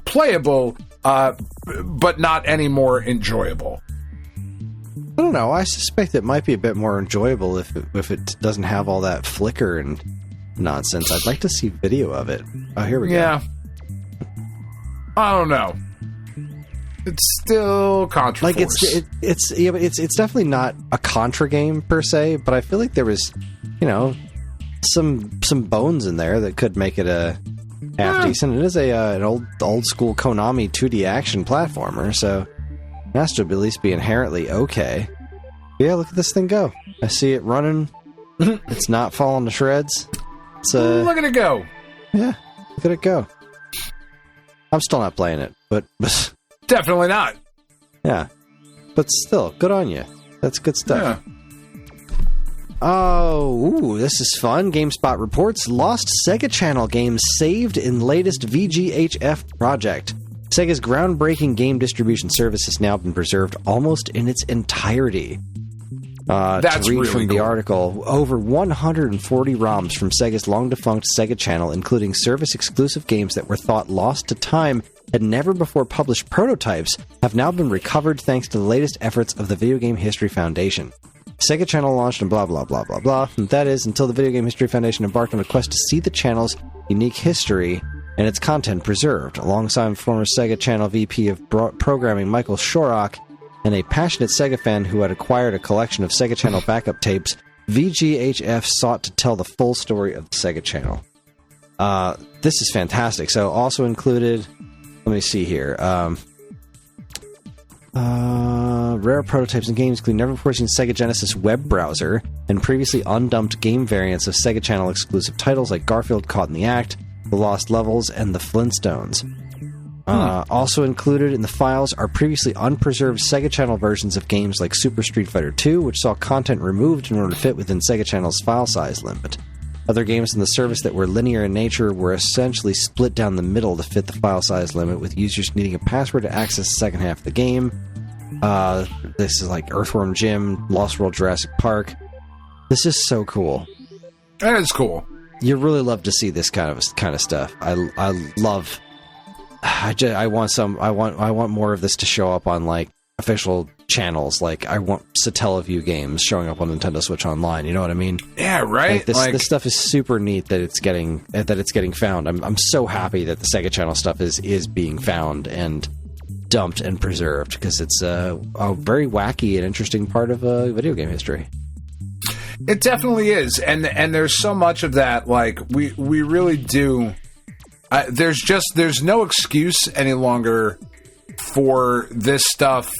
playable, but not any more enjoyable. I don't know. I suspect it might be a bit more enjoyable if it doesn't have all that flicker and nonsense. I'd like to see video of it. Oh, here we go. Yeah. I don't know. It's still Contraforce. Like it's definitely not a Contra game per se, but I feel like there was, some bones in there that could make it a half decent. It is an old school Konami 2D action platformer, so it has to at least be inherently okay. But yeah, look at this thing go. I see it running. It's not falling to shreds. Look at it go. Yeah, look at it go. I'm still not playing it, but definitely not. Yeah, but still, good on you. That's good stuff. Yeah. Oh, this is fun. GameSpot reports lost Sega Channel games saved in latest VGHF project. Sega's groundbreaking game distribution service has now been preserved almost in its entirety. That's to read really from the cool. article, over 140 ROMs from Sega's long-defunct Sega Channel, including service-exclusive games that were thought lost to time and never before published prototypes, have now been recovered thanks to the latest efforts of the Video Game History Foundation. Sega Channel launched and blah, blah, blah, blah, blah. And that is, until the Video Game History Foundation embarked on a quest to see the channel's unique history and its content preserved. Alongside former Sega Channel VP of Programming Michael Shorrock and a passionate Sega fan who had acquired a collection of Sega Channel backup tapes, VGHF sought to tell the full story of the Sega Channel. This is fantastic. So also included, let me see here, rare prototypes and games include never before seen Sega Genesis web browser and previously undumped game variants of Sega Channel exclusive titles like Garfield Caught in the Act, The Lost Levels, and The Flintstones. Also included in the files are previously unpreserved Sega Channel versions of games like Super Street Fighter II, which saw content removed in order to fit within Sega Channel's file size limit. Other games in the service that were linear in nature were essentially split down the middle to fit the file size limit, with users needing a password to access the second half of the game. This is like Earthworm Jim, Lost World Jurassic Park. This is so cool. That is cool. You really love to see this kind of stuff. I want more of this to show up on like official channels. Like I want Satellaview games showing up on Nintendo Switch Online. You know what I mean? Yeah, right. Like this stuff is super neat that it's getting found. I'm so happy that the Sega Channel stuff is being found and dumped and preserved, because it's a very wacky and interesting part of video game history. It definitely is, and there's so much of that. Like we really do. There's no excuse any longer for this stuff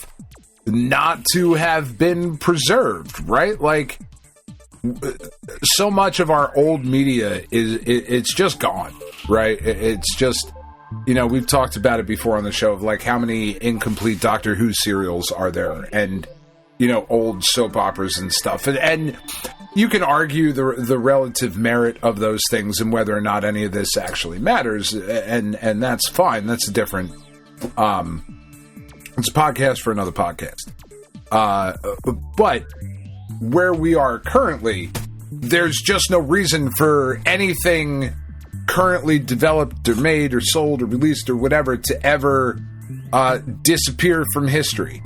not to have been preserved, right? Like so much of our old media it's just gone, right? It's just, we've talked about it before on the show of like how many incomplete Doctor Who serials are there, and old soap operas and stuff, and you can argue the relative merit of those things and whether or not any of this actually matters, and that's fine. That's a different. It's a podcast for another podcast. But where we are currently, there's just no reason for anything currently developed or made or sold or released or whatever to ever disappear from history.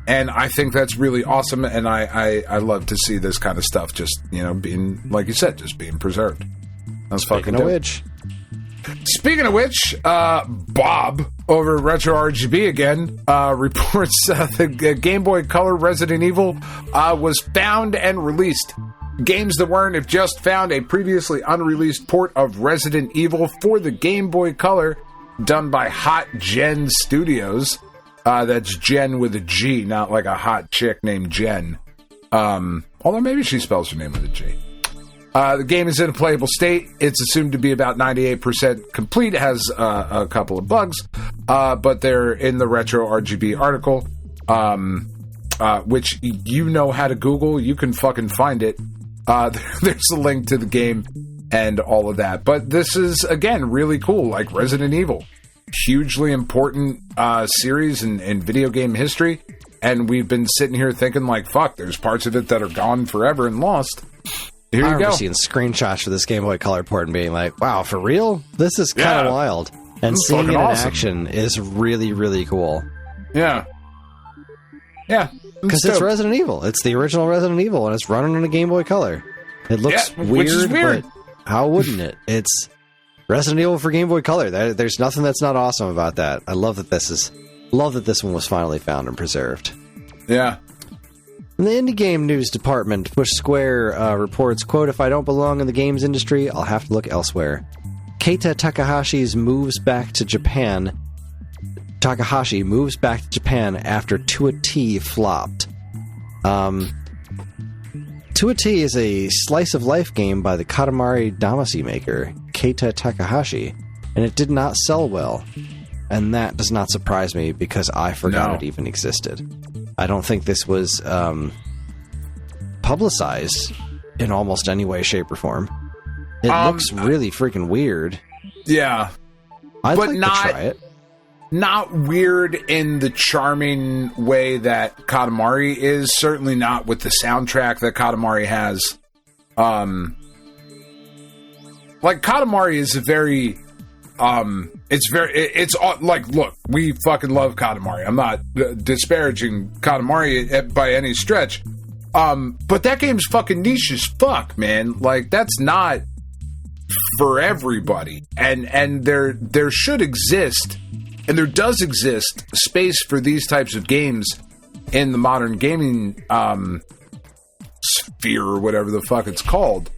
And I think that's really awesome, and I love to see this kind of stuff just, being, like you said, just being preserved. That's fucking dope. Speaking of which, Bob over at Retro RGB again reports the Game Boy Color Resident Evil was found and released. Games That Weren't have just found a previously unreleased port of Resident Evil for the Game Boy Color, done by Hot Gen Studios. That's Jen with a G, not like a hot chick named Jen. Although maybe she spells her name with a G. The game is in a playable state. It's assumed to be about 98% complete. It has a couple of bugs, but they're in the Retro RGB article, which you know how to Google. You can fucking find it. There's a link to the game and all of that. But this is, again, really cool, like Resident Evil. Hugely important series in video game history. And we've been sitting here thinking, like, fuck, there's parts of it that are gone forever and lost. Here you go. I remember seeing screenshots for this Game Boy Color port and being like, wow, for real? This is kind of wild. And seeing it in action is really, really cool. Yeah. Yeah. Because it's Resident Evil. It's the original Resident Evil, and it's running on a Game Boy Color. It looks weird, which is weird, but how wouldn't it? It's Resident Evil for Game Boy Color. There's nothing that's not awesome about that. I love that this one was finally found and preserved. Yeah. In the indie game news department, Push Square reports, quote, "If I don't belong in the games industry, I'll have to look elsewhere." Keita Takahashi moves back to Japan after To a T flopped. To a T is a slice-of-life game by the Katamari Damacy maker, Keita Takahashi, and it did not sell well. And that does not surprise me because I forgot it even existed. I don't think this was publicized in almost any way, shape, or form. It looks really freaking weird. Yeah. I'd like to try it. Not weird in the charming way that Katamari is. Certainly not with the soundtrack that Katamari has. Like, Katamari is a very... it's like, look, we fucking love Katamari. I'm not disparaging Katamari by any stretch. But that game's fucking niche as fuck, man. Like, that's not for everybody. And there should exist, and there does exist, space for these types of games in the modern gaming sphere, or whatever the fuck it's called.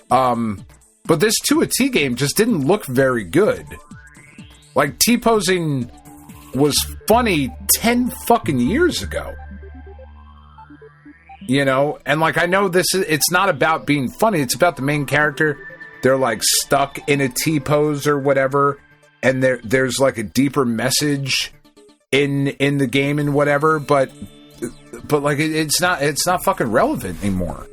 But this To a T game just didn't look very good. Like, T-posing was funny 10 fucking years ago. You know? And, like, I know it's not about being funny. It's about the main character. They're, like, stuck in a T-pose or whatever. And there's, like, a deeper message in the game and whatever. But like, it's not fucking relevant anymore.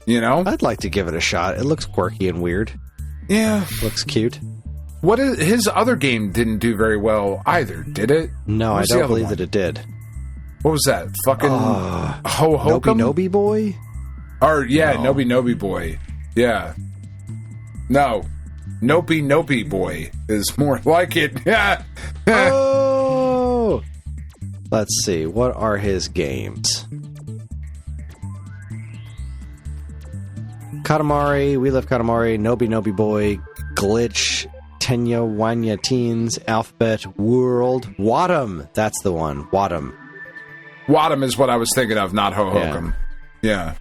You know? I'd like to give it a shot. It looks quirky and weird. Yeah. Looks cute. His other game didn't do very well either, did it? No, I don't believe that it did. What was that? Fucking Ho-Hokum? Nobi Boy? Or, yeah, no. Nobi Boy. Yeah. No. Nopi Boy is more like it. Yeah. Oh! Let's see. What are his games? Katamari, We Love Katamari, Nobi Boy, Glitch, Tenya Wanya Teens, Alphabet, World, Wadum. That's the one. Wadum. Wadum is what I was thinking of, not Ho-Hokum. Yeah.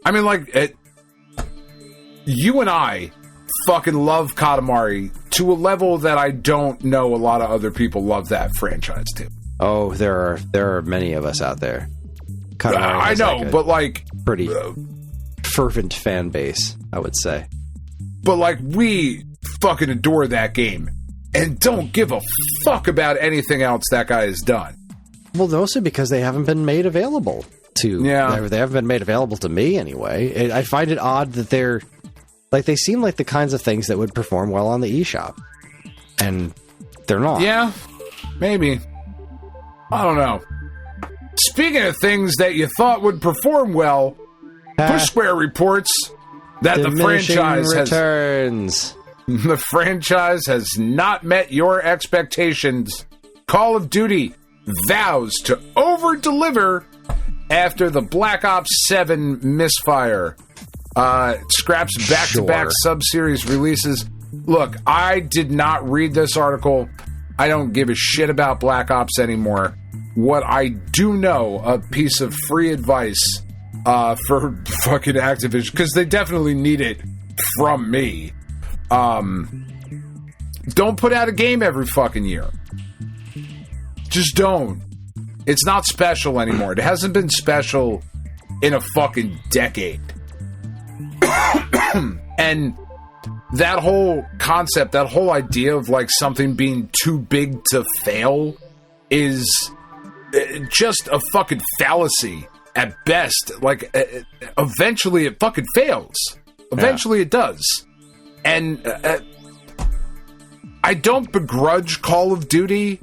I mean, like, you and I fucking love Katamari to a level that I don't know a lot of other people love that franchise too. Oh, there are many of us out there. I know, like, but like pretty fervent fan base, I would say. But like, we fucking adore that game and don't give a fuck about anything else that guy has done. Well, mostly because they haven't been made available to. Yeah, they haven't been made available to me anyway. I find it odd that they're like, they seem like the kinds of things that would perform well on the eShop, and they're not. Yeah, maybe. I don't know. Speaking of things that you thought would perform well, Push Square reports that the franchise has not met your expectations. Call of Duty vows to over-deliver after the Black Ops 7 misfire. Scraps back-to-back sub-series releases. Look, I did not read this article. I don't give a shit about Black Ops anymore. What I do know, a piece of free advice for fucking Activision, because they definitely need it from me. Don't put out a game every fucking year. Just don't. It's not special anymore. It hasn't been special in a fucking decade. And that whole concept, that whole idea of like something being too big to fail is just a fucking fallacy at best. Like, eventually it fucking fails. Eventually it does. And I don't begrudge Call of Duty.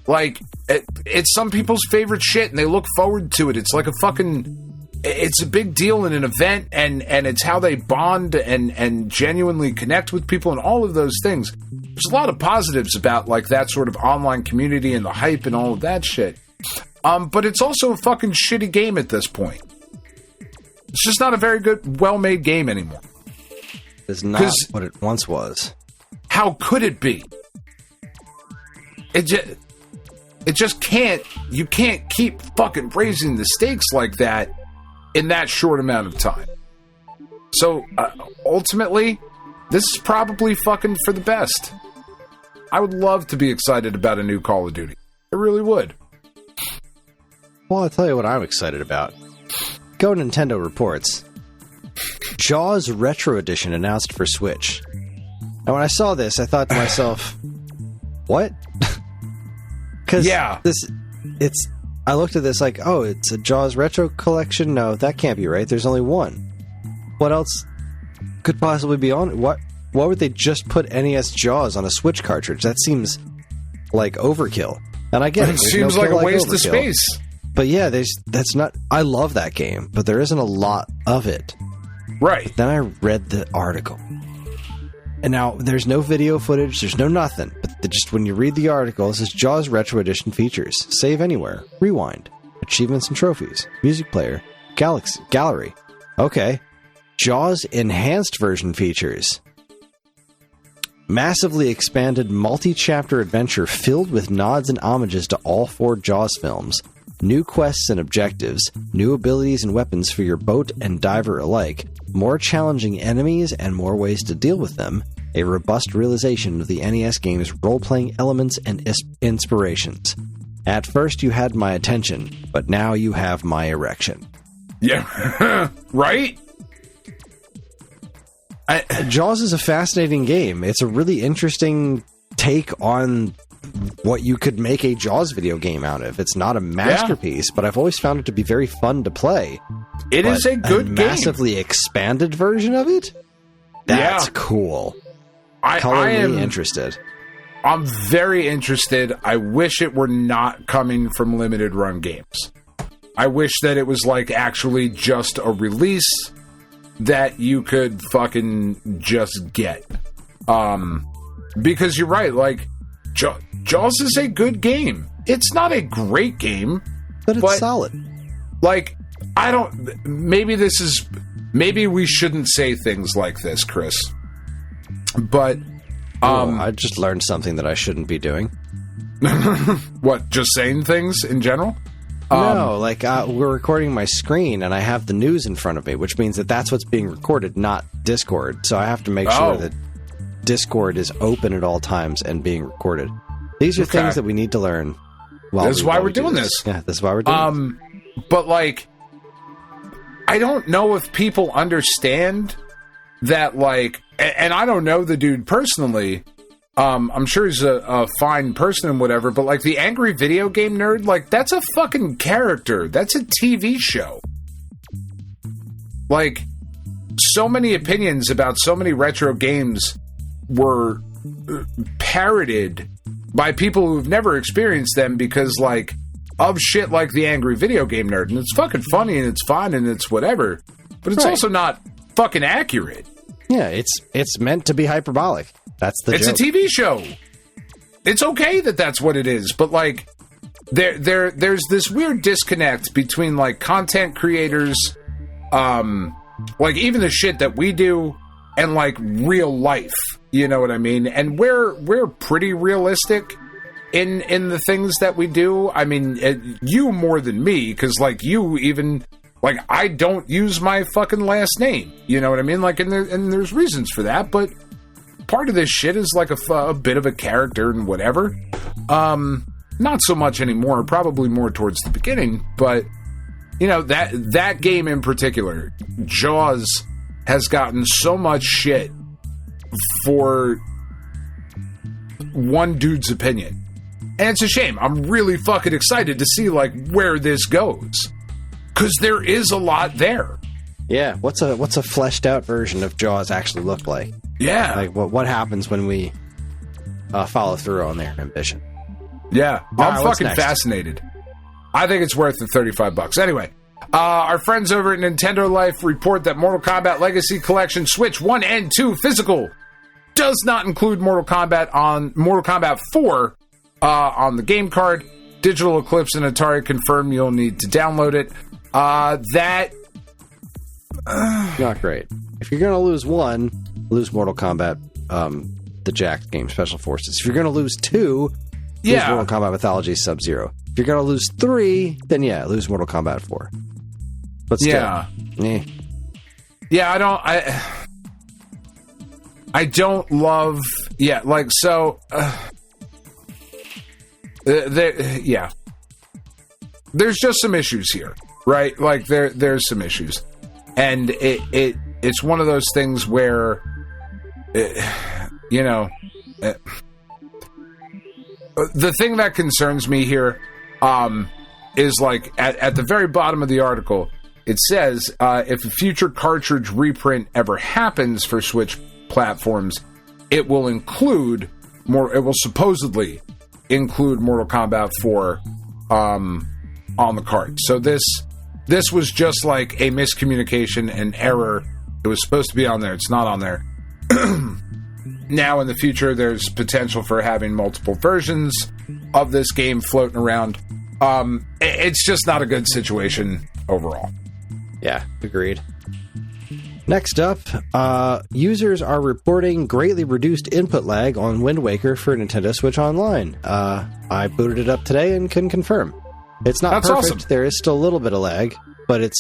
Like, it's some people's favorite shit, and they look forward to it. It's like a fucking... It's a big deal in an event, and it's how they bond and genuinely connect with people and all of those things. There's a lot of positives about, like, that sort of online community and the hype and all of that shit. But it's also a fucking shitty game at this point. It's just not a very good, well-made game anymore. It's not what it once was. How could it be? It just can't. You can't keep fucking raising the stakes like that in that short amount of time. So, ultimately, this is probably fucking for the best. I would love to be excited about a new Call of Duty. I really would. Well, I'll tell you what I'm excited about. Go Nintendo reports. Jaws Retro Edition announced for Switch. And when I saw this, I thought to myself, what? Because I looked at this like, oh, it's a Jaws Retro collection? No, that can't be right. There's only one. What else could possibly be on it? Why would they just put NES Jaws on a Switch cartridge? That seems like overkill. And I get it. It seems like a waste of space. But yeah, that's not... I love that game, but there isn't a lot of it. Right. But then I read the article. And now, there's no video footage, there's no nothing. But just when you read the article, it says Jaws Retro Edition features Save Anywhere, Rewind, Achievements and Trophies, Music Player, Gallery. Okay. Jaws Enhanced Version features massively expanded multi-chapter adventure filled with nods and homages to all 4 Jaws films, new quests and objectives, new abilities and weapons for your boat and diver alike, more challenging enemies and more ways to deal with them, a robust realization of the NES game's role-playing elements and inspirations. At first you had my attention, but now you have my erection. Yeah, right? Jaws is a fascinating game. It's a really interesting take on what you could make a Jaws video game out of. It's not a masterpiece, but I've always found it to be very fun to play. It is a good game. Massively expanded version of it? That's cool. I am interested. I'm very interested. I wish it were not coming from limited run games. I wish that it was like actually just a release that you could fucking just get. Because you're right, like Jaws is a good game. It's not a great game, but it's solid. Like, maybe we shouldn't say things like this, Chris. But I just learned something that I shouldn't be doing. What, just saying things in general? No, like we're recording my screen and I have the news in front of me, which means that that's what's being recorded, not Discord. So I have to make sure that Discord is open at all times and being recorded. These are things that we need to learn. This is why we're doing this. Yeah, this is why we're doing this. But like, I don't know if people understand that, like, and I don't know the dude personally. I'm sure he's a fine person and whatever, but like the angry video game nerd, like that's a fucking character. That's a TV show. Like, so many opinions about so many retro games were parroted by people who've never experienced them because, like, of shit like the angry video game nerd. And it's fucking funny and it's fun and it's whatever. But it's also not fucking accurate. Yeah, it's meant to be hyperbolic. That's the joke. It's a TV show. It's okay that that's what it is, but like there's this weird disconnect between like content creators, like even the shit that we do, and like real life. You know what I mean? And we're pretty realistic in the things that we do. I mean, you more than me, because like you even. Like, I don't use my fucking last name. You know what I mean? Like, and there's reasons for that, but part of this shit is like a bit of a character and whatever. Not so much anymore, probably more towards the beginning, but that game in particular, Jaws, has gotten so much shit for one dude's opinion. And it's a shame. I'm really fucking excited to see, where this goes. Because there is a lot there. Yeah, what's a fleshed out version of Jaws actually look like? Yeah. What happens when we follow through on their ambition? Yeah, I'm fucking fascinated. I think it's worth the $35. Anyway, our friends over at Nintendo Life report that Mortal Kombat Legacy Collection Switch 1 and 2 physical does not include Mortal Kombat 4 on the game card. Digital Eclipse and Atari confirm you'll need to download it. Not great. If you're going to lose one, lose Mortal Kombat, the Jacked game, Special Forces. If you're going to lose two, lose Mortal Kombat Mythology Sub-Zero. If you're going to lose three, then lose Mortal Kombat 4. But still, I don't love... There's just some issues here, right? There's some issues. And it's one of those things where, the thing that concerns me here is at the very bottom of the article, it says if a future cartridge reprint ever happens for Switch platforms, it will supposedly include Mortal Kombat 4 on the cart. So this was just a miscommunication, an error. It was supposed to be on there. It's not on there. Now in the future, there's potential for having multiple versions of this game floating around. It's just not a good situation overall. Yeah, agreed. Next up, users are reporting greatly reduced input lag on Wind Waker for Nintendo Switch Online. I booted it up today and can confirm. It's not perfect. Awesome. There is still a little bit of lag, but it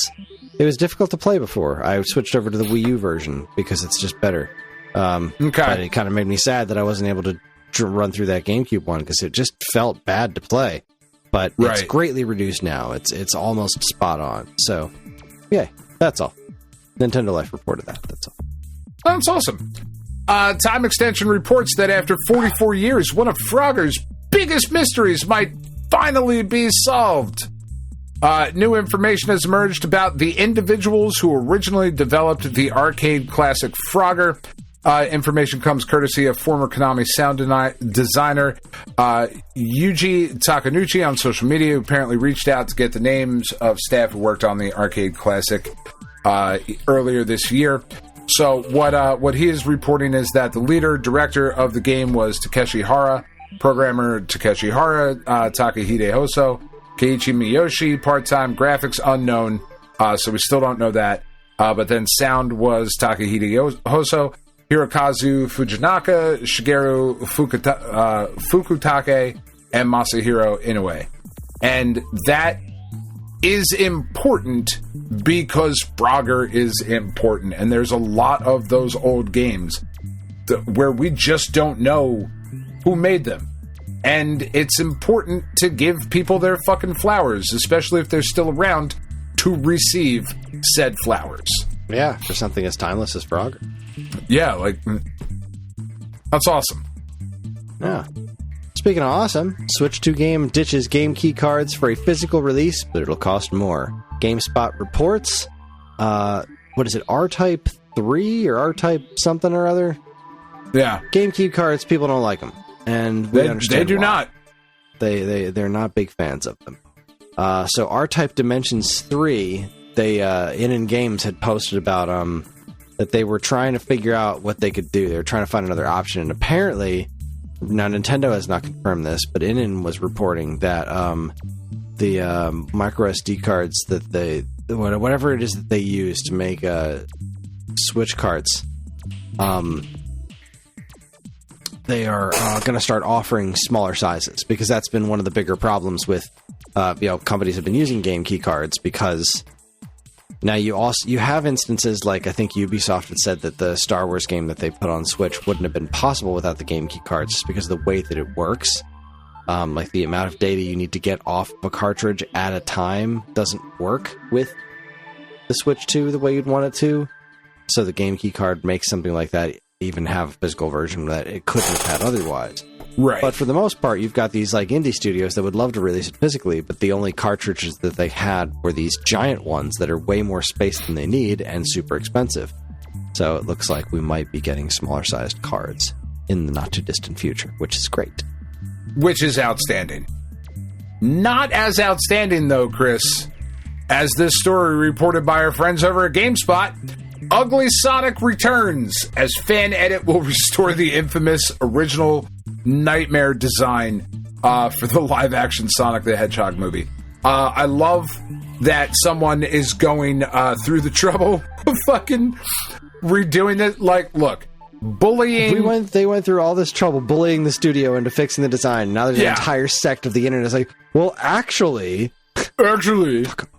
was difficult to play before. I switched over to the Wii U version because it's just better. But it kind of made me sad that I wasn't able to run through that GameCube one because it just felt bad to play. But it's greatly reduced now. It's almost spot on. So, that's all. Nintendo Life reported that. That's all. That's awesome. Time Extension reports that after 44 years, one of Frogger's biggest mysteries might finally be solved. New information has emerged about the individuals who originally developed the arcade classic Frogger. Information comes courtesy of former Konami sound designer Yuji Takanuchi on social media, who apparently reached out to get the names of staff who worked on the arcade classic earlier this year. So what he is reporting is that the leader director of the game was Takeshi Hara, programmer Takeshi Hara, Takahide Hoso, Keiichi Miyoshi, part-time, graphics unknown, so we still don't know that. But then sound was Takahide Hoso, Hirokazu Fujinaka, Shigeru Fukutake, and Masahiro Inoue. And that is important because Frogger is important. And there's a lot of those old games where we just don't know who made them. And it's important to give people their fucking flowers, especially if they're still around, to receive said flowers. Yeah, for something as timeless as Frogger. Yeah, that's awesome. Yeah. Speaking of awesome, Switch 2 game ditches game key cards for a physical release, but it'll cost more. GameSpot reports, what is it, R-Type 3 or R-Type something or other? Yeah. Game key cards, people don't like them. And we understand they do why. not. They're not big fans of them. So R-Type Dimensions 3, they In Games had posted about that they were trying to figure out what they could do. They were trying to find another option, and apparently, now Nintendo has not confirmed this, but In was reporting that the micro SD cards that whatever it is that they use to make Switch cards, they are going to start offering smaller sizes, because that's been one of the bigger problems with companies have been using game key cards, because now you have instances like, I think Ubisoft had said that the Star Wars game that they put on Switch wouldn't have been possible without the game key cards, just because of the way that it works. Like the amount of data you need to get off of a cartridge at a time doesn't work with the Switch 2 the way you'd want it to. So the Game Key card makes something like that even have a physical version that it couldn't have had otherwise. Right. But for the most part, you've got these like indie studios that would love to release it physically, but the only cartridges that they had were these giant ones that are way more space than they need and super expensive. So it looks like we might be getting smaller sized cards in the not too distant future, which is great. Which is outstanding. Not as outstanding, though, Chris, as this story reported by our friends over at GameSpot. Ugly Sonic returns as fan edit will restore the infamous original nightmare design for the live-action Sonic the Hedgehog movie. I love that someone is going through the trouble of fucking redoing it. Like, look, bullying... They went through all this trouble bullying the studio into fixing the design. Now there's an entire sect of the internet is like, well, actually,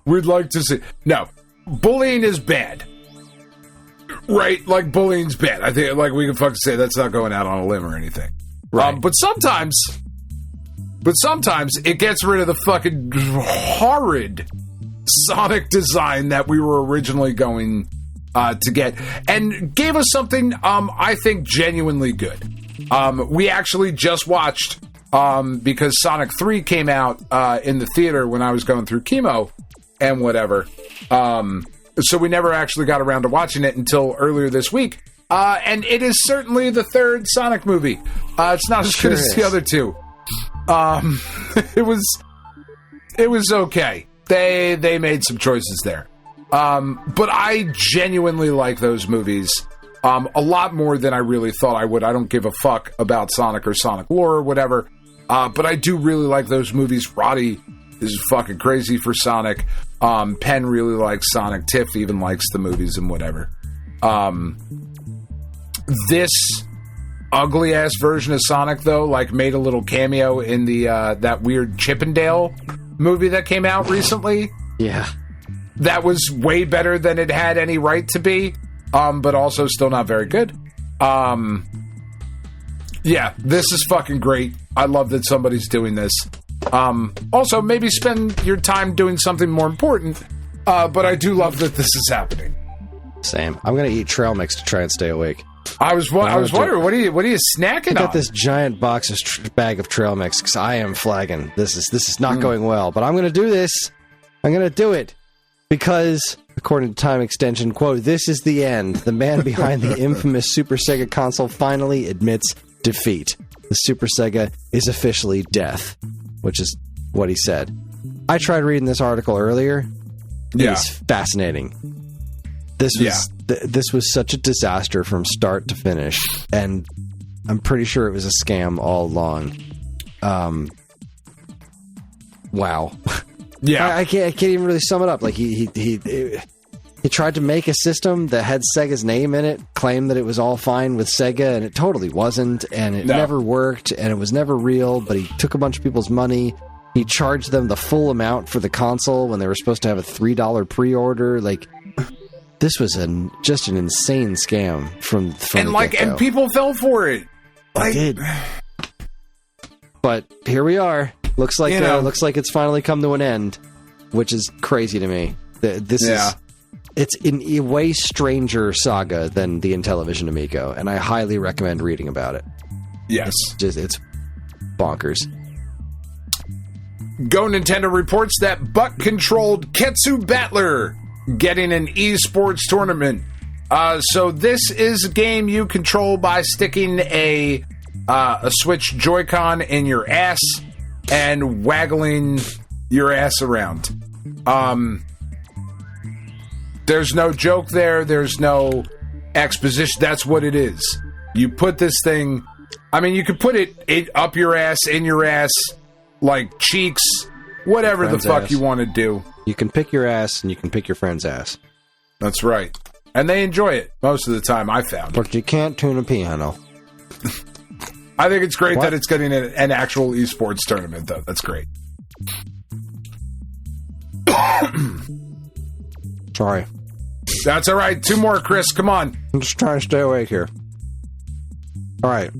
we'd like to see... No, bullying is bad. Right? Like, bullying's bad. I think, like, we can fucking say that's not going out on a limb or anything. Right. But sometimes it gets rid of the fucking horrid Sonic design that we were originally going to get, and gave us something I think genuinely good. We actually just watched, because Sonic 3 came out in the theater when I was going through chemo and whatever. So we never actually got around to watching it until earlier this week. And it is certainly the third Sonic movie. It's not as good as the other two. It was okay. They made some choices there. But I genuinely like those movies a lot more than I really thought I would. I don't give a fuck about Sonic or Sonic lore or whatever. But I do really like those movies. Roddy is fucking crazy for Sonic. Penn really likes Sonic. Tiff even likes the movies and whatever. This ugly ass version of Sonic, though, like made a little cameo in the that weird Chippendale movie that came out recently. Yeah, that was way better than it had any right to be, but also still not very good. Yeah, this is fucking great. I love that somebody's doing this. Also, maybe spend your time doing something more important. But I do love that this is happening. Same. I'm gonna eat trail mix to try and stay awake. I was wondering, what are you snacking on? I got this giant box of bag of trail mix because I am flagging. This is not going well, but I'm going to do this. I'm going to do it because, according to Time Extension, quote, "This is the end. The man behind the infamous SuperSega console finally admits defeat. The SuperSega is officially death," which is what he said. I tried reading this article earlier. Yeah. It's fascinating. This was such a disaster from start to finish, and I'm pretty sure it was a scam all along. Wow. Yeah, I can't even really sum it up. Like he tried to make a system that had Sega's name in it, claimed that it was all fine with Sega, and it totally wasn't, and it never worked, and it was never real. But he took a bunch of people's money. He charged them the full amount for the console when they were supposed to have a $3 pre-order. Like. This was just an insane scam from the get-go. And people fell for it. They did. But here we are. Looks like it's finally come to an end, which is crazy to me. It's in a way stranger saga than the Intellivision Amico, and I highly recommend reading about it. Yes, it's bonkers. Go Nintendo reports that butt-controlled Ketsu Battler getting an esports tournament. So this is a game you control by sticking a Switch Joy-Con in your ass and waggling your ass around. There's no joke there. There's no exposition. That's what it is. You put this thing... I mean, you could put it up your ass, in your ass, like cheeks, whatever the fuck you want to do. You can pick your ass, and you can pick your friend's ass. That's right. And they enjoy it most of the time, I found. But you can't tune a piano. I think it's great that it's getting an actual esports tournament, though. That's great. Sorry. That's all right. Two more, Chris. Come on. I'm just trying to stay awake here. All right.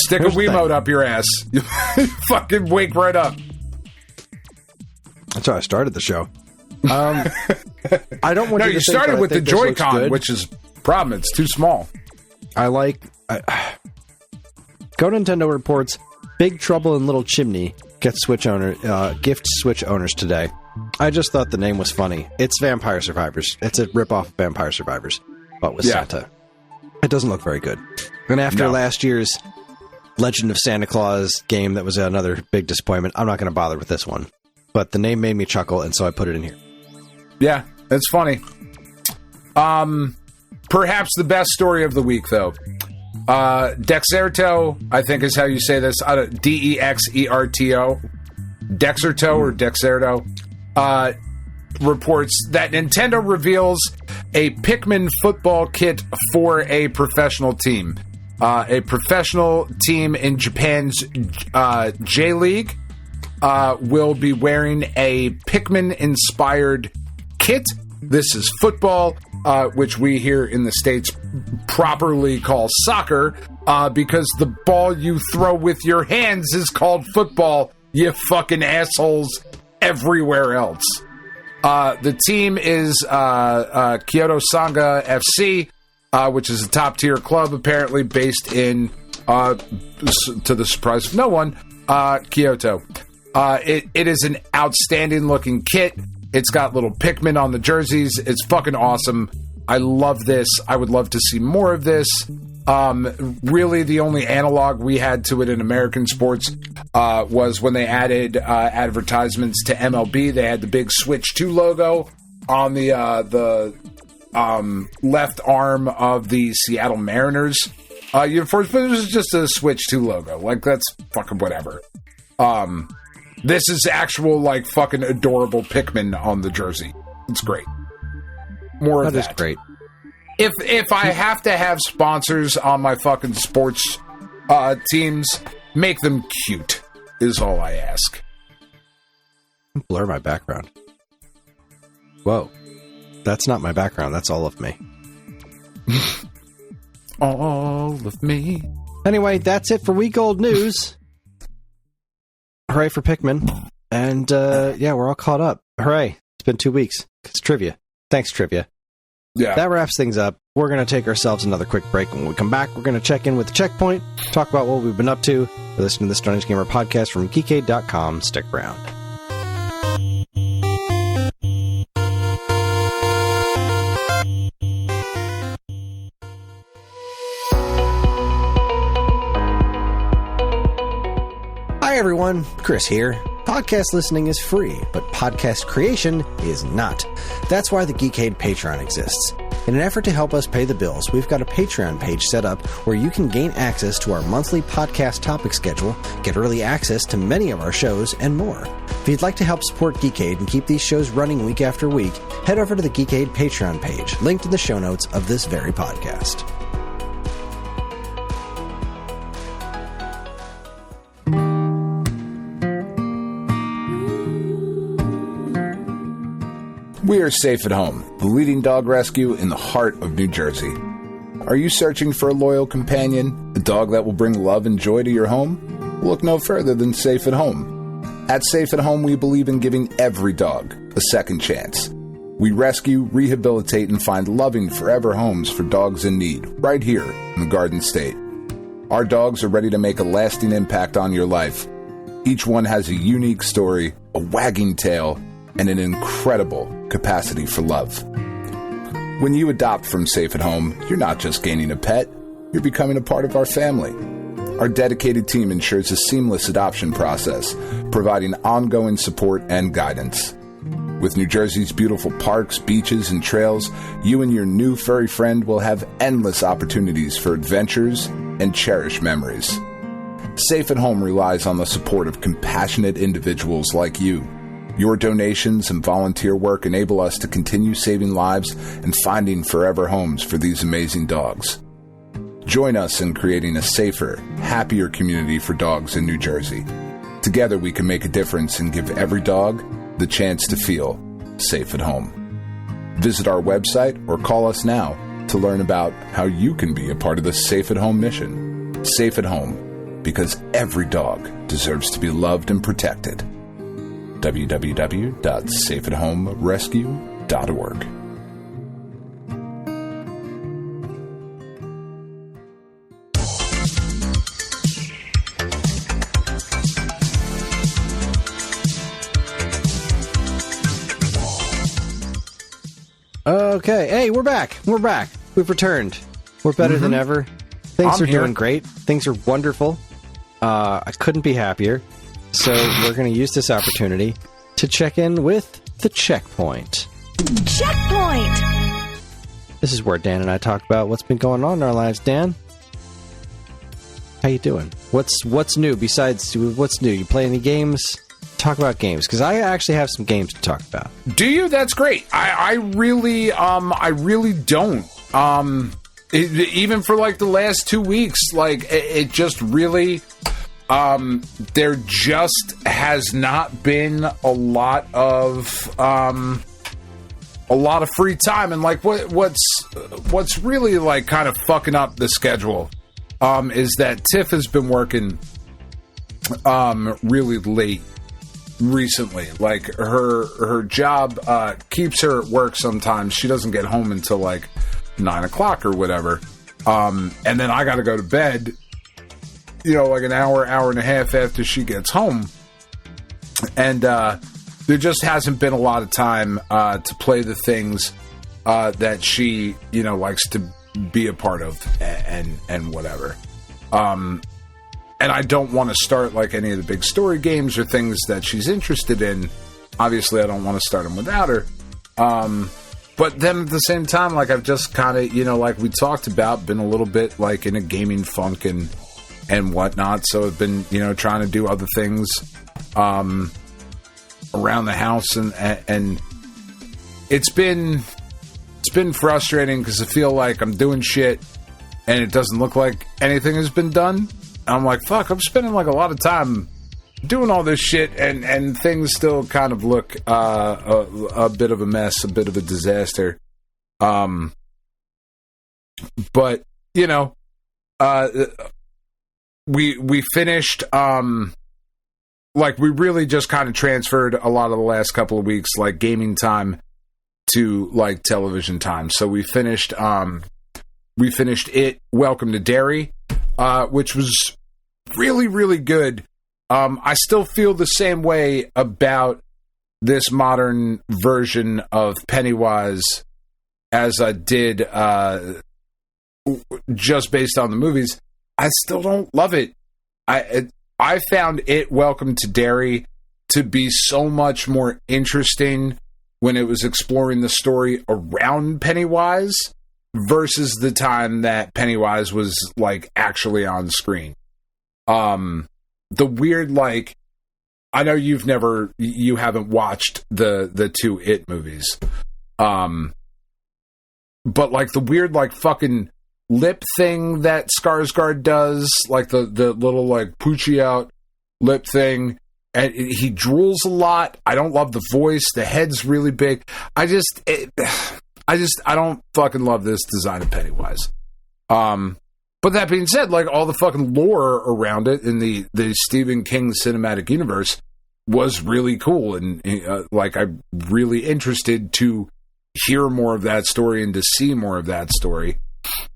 Stick Here's a Wiimote up your ass. You fucking wake right up. That's how I started the shoshow. I don't want No, you to you think started that with I the think this looks Joy-Con, good. which is problem. It's too small. Go Nintendo reports Big Trouble in Little Chimney gets gift Switch owners today. I just thought the name was funny. It's Vampire Survivors. It's a ripoff of Vampire Survivors, but with Santa. It doesn't look very good. And after last year's Legend of Santa Claus game that was another big disappointment, I'm not going to bother with this one. But the name made me chuckle, and so I put it in here. Yeah, it's funny. Perhaps the best story of the week, though. Dexerto, I think is how you say this. Dexerto. Dexerto or Dexerto. Reports that Nintendo reveals a Pikmin football kit for a professional team. A professional team in Japan's J-League will be wearing a Pikmin-inspired kit. This is football, which we here in the States properly call soccer, because the ball you throw with your hands is called football, you fucking assholes everywhere else. The team is Kyoto Sanga FC, which is a top-tier club, apparently based in, to the surprise of no one, Kyoto. It is an outstanding-looking kit. It's got little Pikmin on the jerseys. It's fucking awesome. I love this. I would love to see more of this. Really, the only analog we had to it in American sports was when they added advertisements to MLB. They had the big Switch 2 logo on the left arm of the Seattle Mariners uniforms, but it was just a Switch 2 logo. Like, that's fucking whatever. This is actual, like, fucking adorable Pikmin on the jersey. It's great. More of that. That is great. If I have to have sponsors on my fucking sports teams, make them cute, is all I ask. Blur my background. Whoa. That's not my background. That's all of me. All of me. Anyway, that's it for week old news. Hooray for Pikmin. And, we're all caught up. Hooray. It's been 2 weeks. It's trivia. Thanks, trivia. Yeah. That wraps things up. We're going to take ourselves another quick break. When we come back, we're going to check in with the Checkpoint, talk about what we've been up to. You're listening to the Stone Age Gamer podcast from geekade.com. Stick around. Hi, everyone. Kris here. Podcast listening is free, but podcast creation is not. That's why the Geekade Patreon exists. In an effort to help us pay the bills, we've got a Patreon page set up where you can gain access to our monthly podcast topic schedule, get early access to many of our shows, and more. If you'd like to help support Geekade and keep these shows running week after week, head over to the Geekade Patreon page, linked in the show notes of this very podcast. We are Safe at Home, the leading dog rescue in the heart of New Jersey. Are you searching for a loyal companion, a dog that will bring love and joy to your home? Look no further than Safe at Home. At Safe at Home, we believe in giving every dog a second chance. We rescue, rehabilitate, and find loving forever homes for dogs in need, right here in the Garden State. Our dogs are ready to make a lasting impact on your life. Each one has a unique story, a wagging tail, and an incredible capacity for love. When you adopt from Safe at Home, you're not just gaining a pet, you're becoming a part of our family. Our dedicated team ensures a seamless adoption process, providing ongoing support and guidance. With New Jersey's beautiful parks, beaches, and trails, you and your new furry friend will have endless opportunities for adventures and cherished memories. Safe at Home relies on the support of compassionate individuals like you. Your donations and volunteer work enable us to continue saving lives and finding forever homes for these amazing dogs. Join us in creating a safer, happier community for dogs in New Jersey. Together we can make a difference and give every dog the chance to feel safe at home. Visit our website or call us now to learn about how you can be a part of the Safe at Home mission. Safe at Home. because every dog deserves to be loved and protected. www.safeathomerescue.org. Okay. Hey, we're back. We've returned. We're better than ever. Things are doing great. Things are wonderful. I couldn't be happier. So we're going to use this opportunity to check in with the checkpoint. Checkpoint! This is where Dan and I talk about what's been going on in our lives. Dan, how you doing? What's new besides what's new? You play any games? Talk about games, because I actually have some games to talk about. Do you? That's great. I really don't. Even for like the last 2 weeks, like it just really, there just has not been a lot of free time, and like what's really like kind of fucking up the schedule, is that Tiff has been working, really late recently. Like her job keeps her at work sometimes. She doesn't get home until like 9 o'clock or whatever, and then I gotta go to bed, like an hour and a half after she gets home, and there just hasn't been a lot of time to play the things that she likes to be a part of, and whatever. And I don't want to start like any of the big story games or things that she's interested in. Obviously, I don't want to start them without her. But then at the same time, like I've just kind of, like we talked about, been a little bit like in a gaming funk and whatnot. So I've been, trying to do other things around the house, and it's been frustrating because I feel like I'm doing shit and it doesn't look like anything has been done. I'm like, fuck, I'm spending like a lot of time doing all this shit, and things still kind of look a bit of a mess, a bit of a disaster. But, we finished, like we really just kind of transferred a lot of the last couple of weeks, like gaming time to like television time. So we finished it, Welcome to Derry, which was really, really good. I still feel the same way about this modern version of Pennywise as I did just based on the movies. I still don't love it. I found it, Welcome to Derry, to be so much more interesting when it was exploring the story around Pennywise versus the time that Pennywise was like actually on screen. The weird, like, I know you haven't watched the two It movies, but like the weird, like, fucking lip thing that Skarsgård does, like the little like poochy out lip thing, and he drools a lot. I don't love the voice. The head's really big. I don't fucking love this design of Pennywise. But that being said, like all the fucking lore around it in the Stephen King cinematic universe was really cool, and like I'm really interested to hear more of that story and to see more of that story.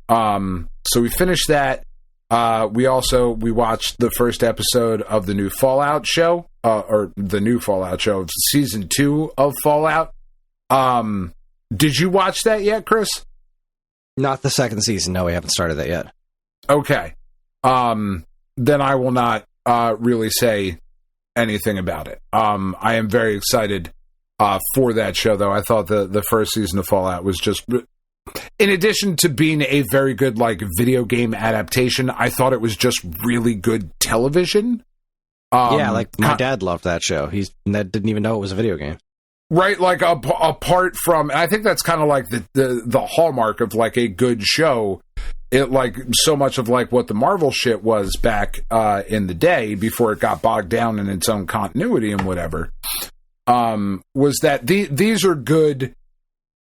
So we finished that. We watched the first episode of the new Fallout show, or the new Fallout show of season 2 of Fallout. Did you watch that yet, Kris? Not the second season. No, we haven't started that yet. Okay. Then I will not really say anything about it. I am very excited for that show, though. I thought the first season of Fallout was just, in addition to being a very good like video game adaptation, I thought it was just really good television. Yeah, like my dad loved that show. He didn't even know it was a video game. Right, like apart from, I think that's kind of like the hallmark of like a good show. It like so much of like what the Marvel shit was back in the day before it got bogged down in its own continuity and whatever. Was that these are good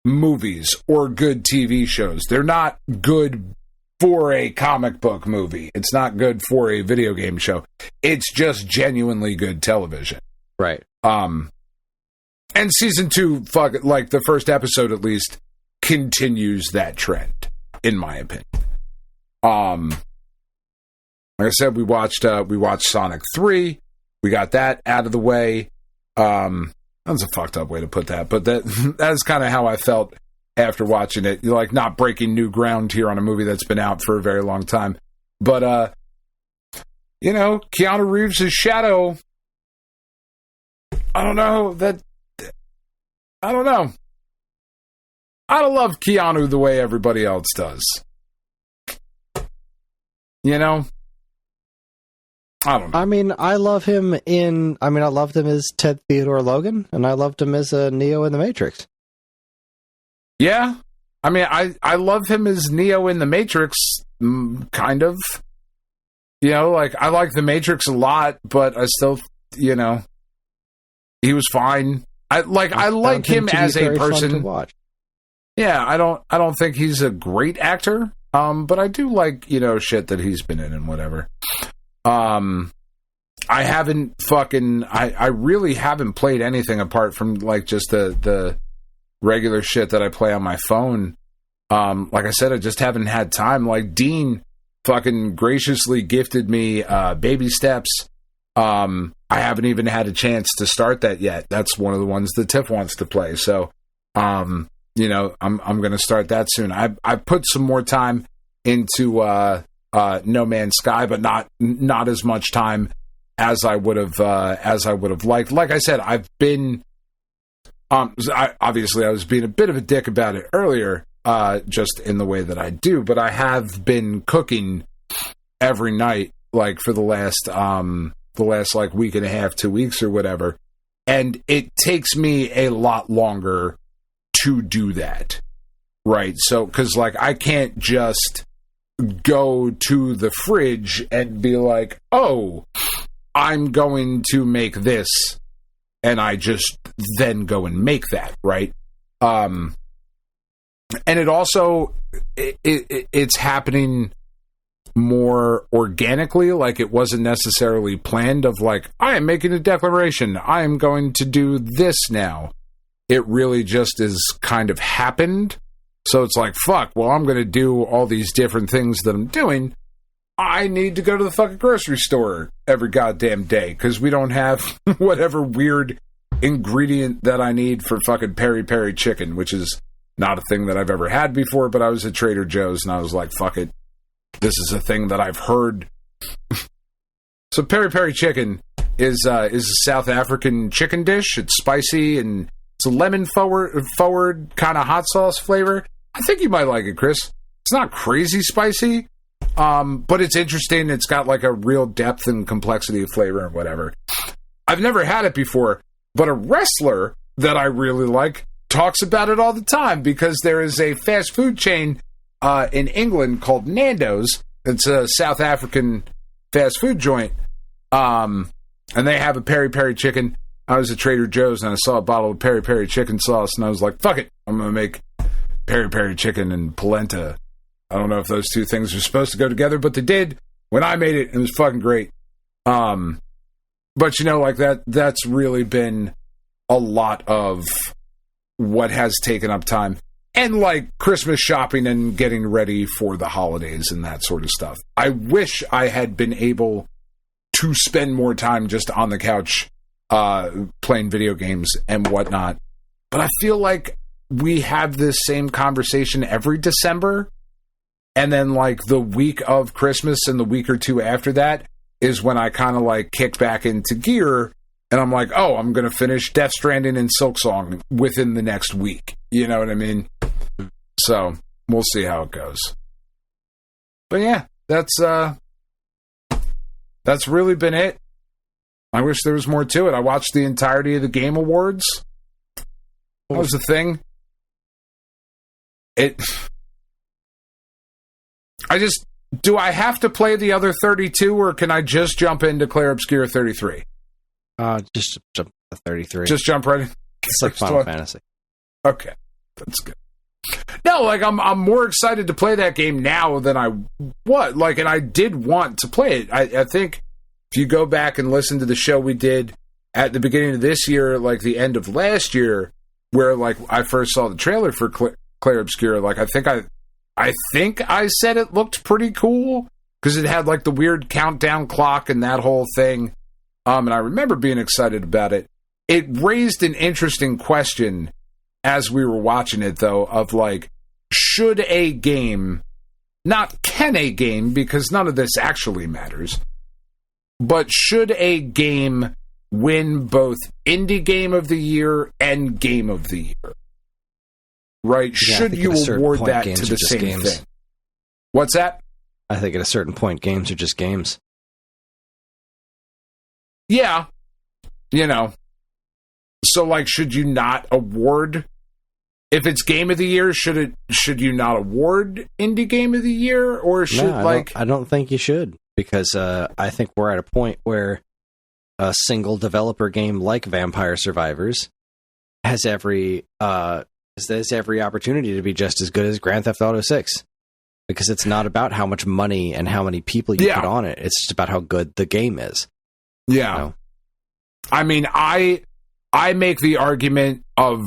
movies or good TV shows. They're not good for a comic book movie. It's not good for a video game show. It's just genuinely good television. Right. And season 2, like the first episode at least, continues that trend, in my opinion. Like I said, we watched Sonic 3. We got that out of the way. That's a fucked up way to put that, but that's kind of how I felt after watching it. You're like not breaking new ground here on a movie that's been out for a very long time. But Keanu Reeves' Shadow, I don't know. I don't love Keanu the way everybody else does. I don't know. I mean, I loved him as Ted Theodore Logan, and I loved him as Neo in The Matrix. Yeah. I mean, I love him as Neo in The Matrix, kind of. I like The Matrix a lot, but I still, he was fine. I like him as a person. To watch. Yeah, I don't think he's a great actor, but I do like, shit that he's been in and whatever. I haven't I really haven't played anything apart from like just the regular shit that I play on my phone. Like I said, I just haven't had time. Like Dean fucking graciously gifted me Baby Steps. I haven't even had a chance to start that yet. That's one of the ones that Tiff wants to play. So, I'm going to start that soon. I put some more time into No Man's Sky, but not as much time as I would have liked. Like I said, I've been obviously I was being a bit of a dick about it earlier, just in the way that I do, but I have been cooking every night, like for the last like week and a half, 2 weeks or whatever, and it takes me a lot longer to do that, right? So, because like I can't just go to the fridge and be like, oh, I'm going to make this, and I just then go and make that, right? And it also it's happening more organically, like it wasn't necessarily planned of like, I am making a declaration, I am going to do this now. It really just is kind of happened. So it's like, fuck, well, I'm going to do all these different things that I'm doing. I need to go to the fucking grocery store every goddamn day because we don't have whatever weird ingredient that I need for fucking peri-peri chicken, which is not a thing that I've ever had before, but I was at Trader Joe's and I was like, fuck it. This is a thing that I've heard. So peri-peri chicken is a South African chicken dish. It's spicy and it's a lemon forward kind of hot sauce flavor. I think you might like it, Chris. It's not crazy spicy, but it's interesting. It's got like a real depth and complexity of flavor and whatever. I've never had it before, but a wrestler that I really like talks about it all the time because there is a fast food chain in England called Nando's. It's a South African fast food joint, and they have a peri-peri chicken. I was at Trader Joe's and I saw a bottle of peri-peri chicken sauce and I was like, fuck it, I'm going to make peri-peri chicken and polenta. I don't know if those two things are supposed to go together, but they did. When I made it, it was fucking great. But like that's really been a lot of what has taken up time. And like Christmas shopping and getting ready for the holidays and that sort of stuff. I wish I had been able to spend more time just on the couch playing video games and whatnot. But I feel like we have this same conversation every December. And then like the week of Christmas and the week or two after that is when I kind of like kick back into gear. And I'm like, oh, I'm going to finish Death Stranding and Silksong within the next week. You know what I mean? So we'll see how it goes. But yeah, that's really been it. I wish there was more to it. I watched the entirety of the Game Awards. That was the thing. Do I have to play the other 32 or can I just jump into Clair Obscura 33? Just jump to 33. Just jump right in. It's like Final Fantasy. Okay. That's good. No, like I'm more excited to play that game now than I was. Like, and I did want to play it. I think if you go back and listen to the show we did at the beginning of this year, like the end of last year, where like I first saw the trailer for Clair Obscura, like I think I said it looked pretty cool because it had like the weird countdown clock and that whole thing. And I remember being excited about it. It raised an interesting question as we were watching it, though, of like, should a game, not can a game, because none of this actually matters, but should a game win both Indie Game of the Year and Game of the Year? Right? Yeah, should you award that to the same thing? What's that? I think at a certain point, games are just games. Yeah. You know. So, like, should you not award... If it's Game of the Year, should you not award Indie Game of the Year? Or should, I don't think you should. Because I think we're at a point where a single developer game like Vampire Survivors has every opportunity to be just as good as Grand Theft Auto 6. Because it's not about how much money and how many people you put on it. It's just about how good the game is. Yeah. You know? I mean, I make the argument of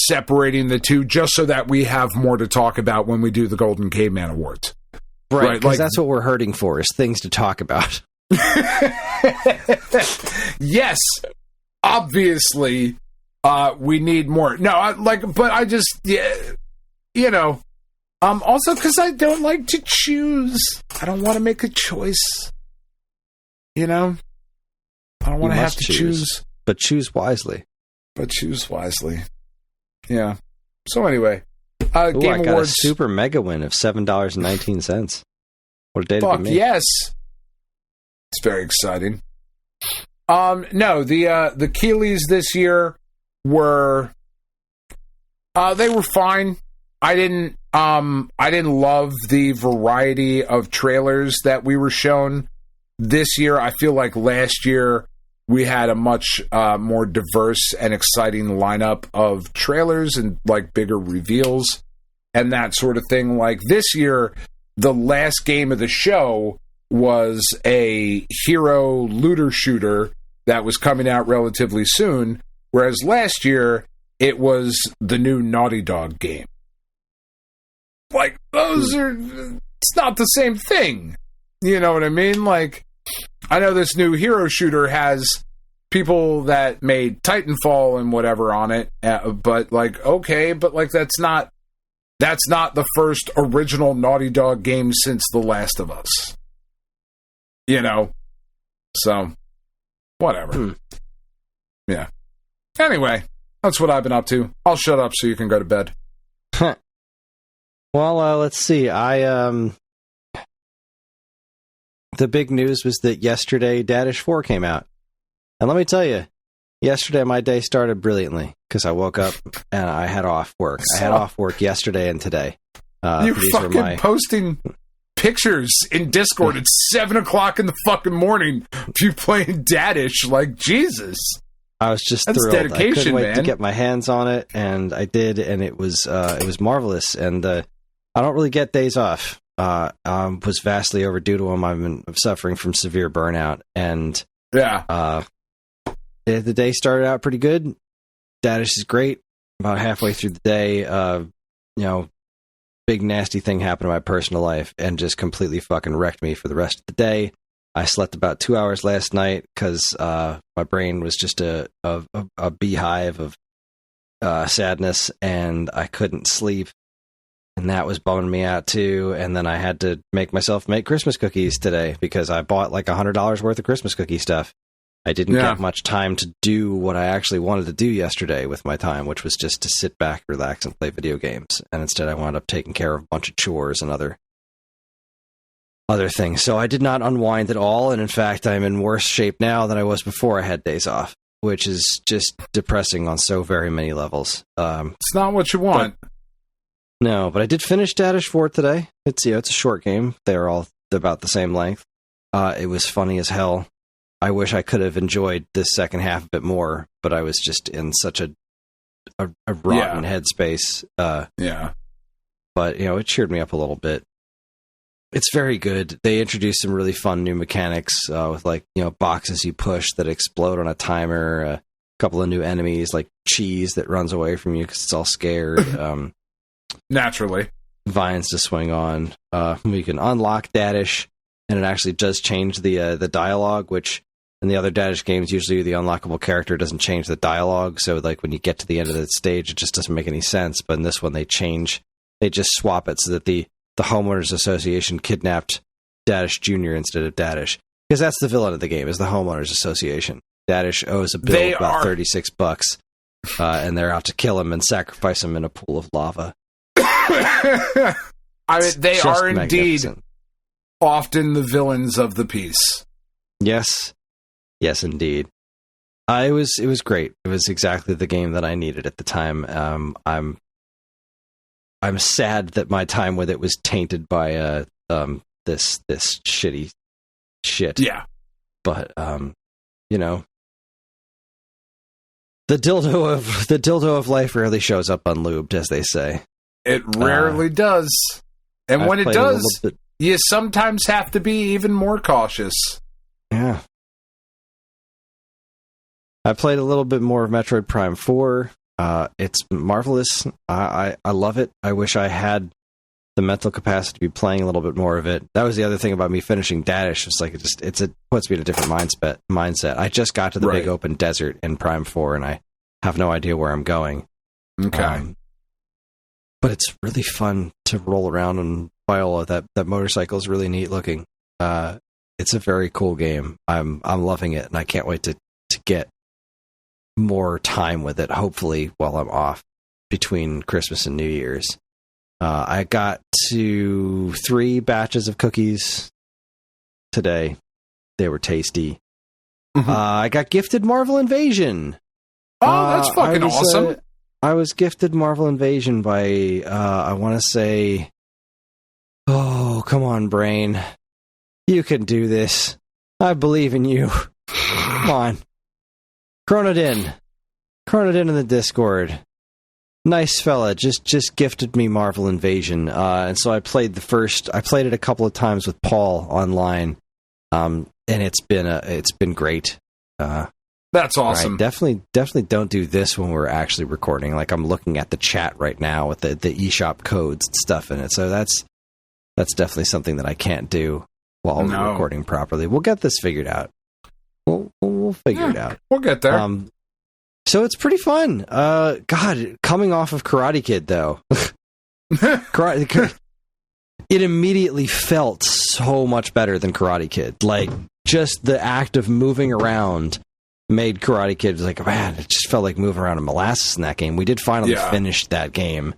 separating the two just so that we have more to talk about when we do the Golden Caveman Awards. Right, because like, that's what we're hurting for, is things to talk about. Yes, obviously, we need more. No, also because I don't like to choose. I don't want to make a choice. You know? I don't want to have to choose. But choose wisely. Yeah. So anyway, Game I got Awards. A super mega win of $7.19. What a day to be made. Yes. It's very exciting. No, the Keeleys this year were they were fine. I didn't love the variety of trailers that we were shown this year. I feel like last year we had a much more diverse and exciting lineup of trailers and like bigger reveals and that sort of thing. Like this year, the last game of the show was a hero looter shooter that was coming out relatively soon, whereas last year it was the new Naughty Dog game. Like, those are... It's not the same thing. You know what I mean? Like, I know this new hero shooter has people that made Titanfall and whatever on it, but like, okay, but like that's not the first original Naughty Dog game since The Last of Us. You know? So, whatever. Yeah. Anyway, that's what I've been up to. I'll shut up so you can go to bed. Well, let's see. The big news was that yesterday Dadish 4 came out. And let me tell you, yesterday my day started brilliantly because I woke up and I had off work. I had off work yesterday and today. You're fucking posting pictures in Discord at 7 o'clock in the fucking morning of you playing Dadish. Like, Jesus. I was just That's thrilled. Dedication, I couldn't wait man. to get my hands on it, and I did, and it was marvelous. And I don't really get days off. Was vastly overdue to them. I've been suffering from severe burnout, and the day started out pretty good. Dadish is great. About halfway through the day, big nasty thing happened in my personal life and just completely fucking wrecked me for the rest of the day. I slept about 2 hours last night because my brain was just a beehive of sadness, and I couldn't sleep. And that was bumming me out too. And then I had to make myself make Christmas cookies today because I bought like $100 worth of Christmas cookie stuff. I didn't get much time to do what I actually wanted to do yesterday with my time, which was just to sit back, relax, and play video games. And instead I wound up taking care of a bunch of chores and other things. So I did not unwind at all. And in fact, I'm in worse shape now than I was before I had days off, which is just depressing on so very many levels. It's not what you want. But I did finish Dadish 4 today. It's a short game. They're all about the same length. It was funny as hell. I wish I could have enjoyed this second half a bit more, but I was just in such a rotten headspace. but it cheered me up a little bit. It's very good. They introduced some really fun new mechanics with boxes you push that explode on a timer, a couple of new enemies like cheese that runs away from you because it's all scared. Naturally. Vines to swing on. We can unlock Dadish, and it actually does change the dialogue, which in the other Dadish games, usually the unlockable character doesn't change the dialogue, so when you get to the end of the stage, it just doesn't make any sense. But in this one, they just swap it so that the Homeowners Association kidnapped Dadish Jr. instead of Dadish. Because that's the villain of the game, is the Homeowners Association. Dadish owes a bill of about $36, and they're out to kill him and sacrifice him in a pool of lava. I mean, they are indeed often the villains of the piece. Yes. Yes, indeed. It was great. It was exactly the game that I needed at the time. I'm sad that my time with it was tainted by this shitty shit. Yeah. But the dildo of life rarely shows up unlubed, as they say. It rarely does. And when it does, you sometimes have to be even more cautious. Yeah. I played a little bit more of Metroid Prime 4. It's marvelous. I love it. I wish I had the mental capacity to be playing a little bit more of it. That was the other thing about me finishing Dadish. It's like it puts me in a different mindset. I just got to the big open desert in Prime 4, and I have no idea where I'm going. Okay. But it's really fun to roll around on Viola. That motorcycle is really neat looking. It's a very cool game. I'm loving it, and I can't wait to get more time with it, hopefully while I'm off between Christmas and New Year's. I got to 3 batches of cookies today. They were tasty. Mm-hmm. I got gifted Marvel Invasion. Oh, that's fucking awesome. I was gifted Marvel Invasion by, I want to say, oh, come on, brain. You can do this. I believe in you. Come on. Chronodin in the Discord. Nice fella, just gifted me Marvel Invasion. And so I played it a couple of times with Paul online. And it's been great. That's awesome. Right, definitely don't do this when we're actually recording. Like, I'm looking at the chat right now with the eShop codes and stuff in it. So that's definitely something that I can't do while we're recording properly. We'll get this figured out. We'll figure it out. We'll get there. So it's pretty fun. God, coming off of Karate Kid, though. It immediately felt so much better than Karate Kid. Like, just the act of moving around made Karate Kid like, man, it just felt like moving around in molasses in that game. We did finally finish that game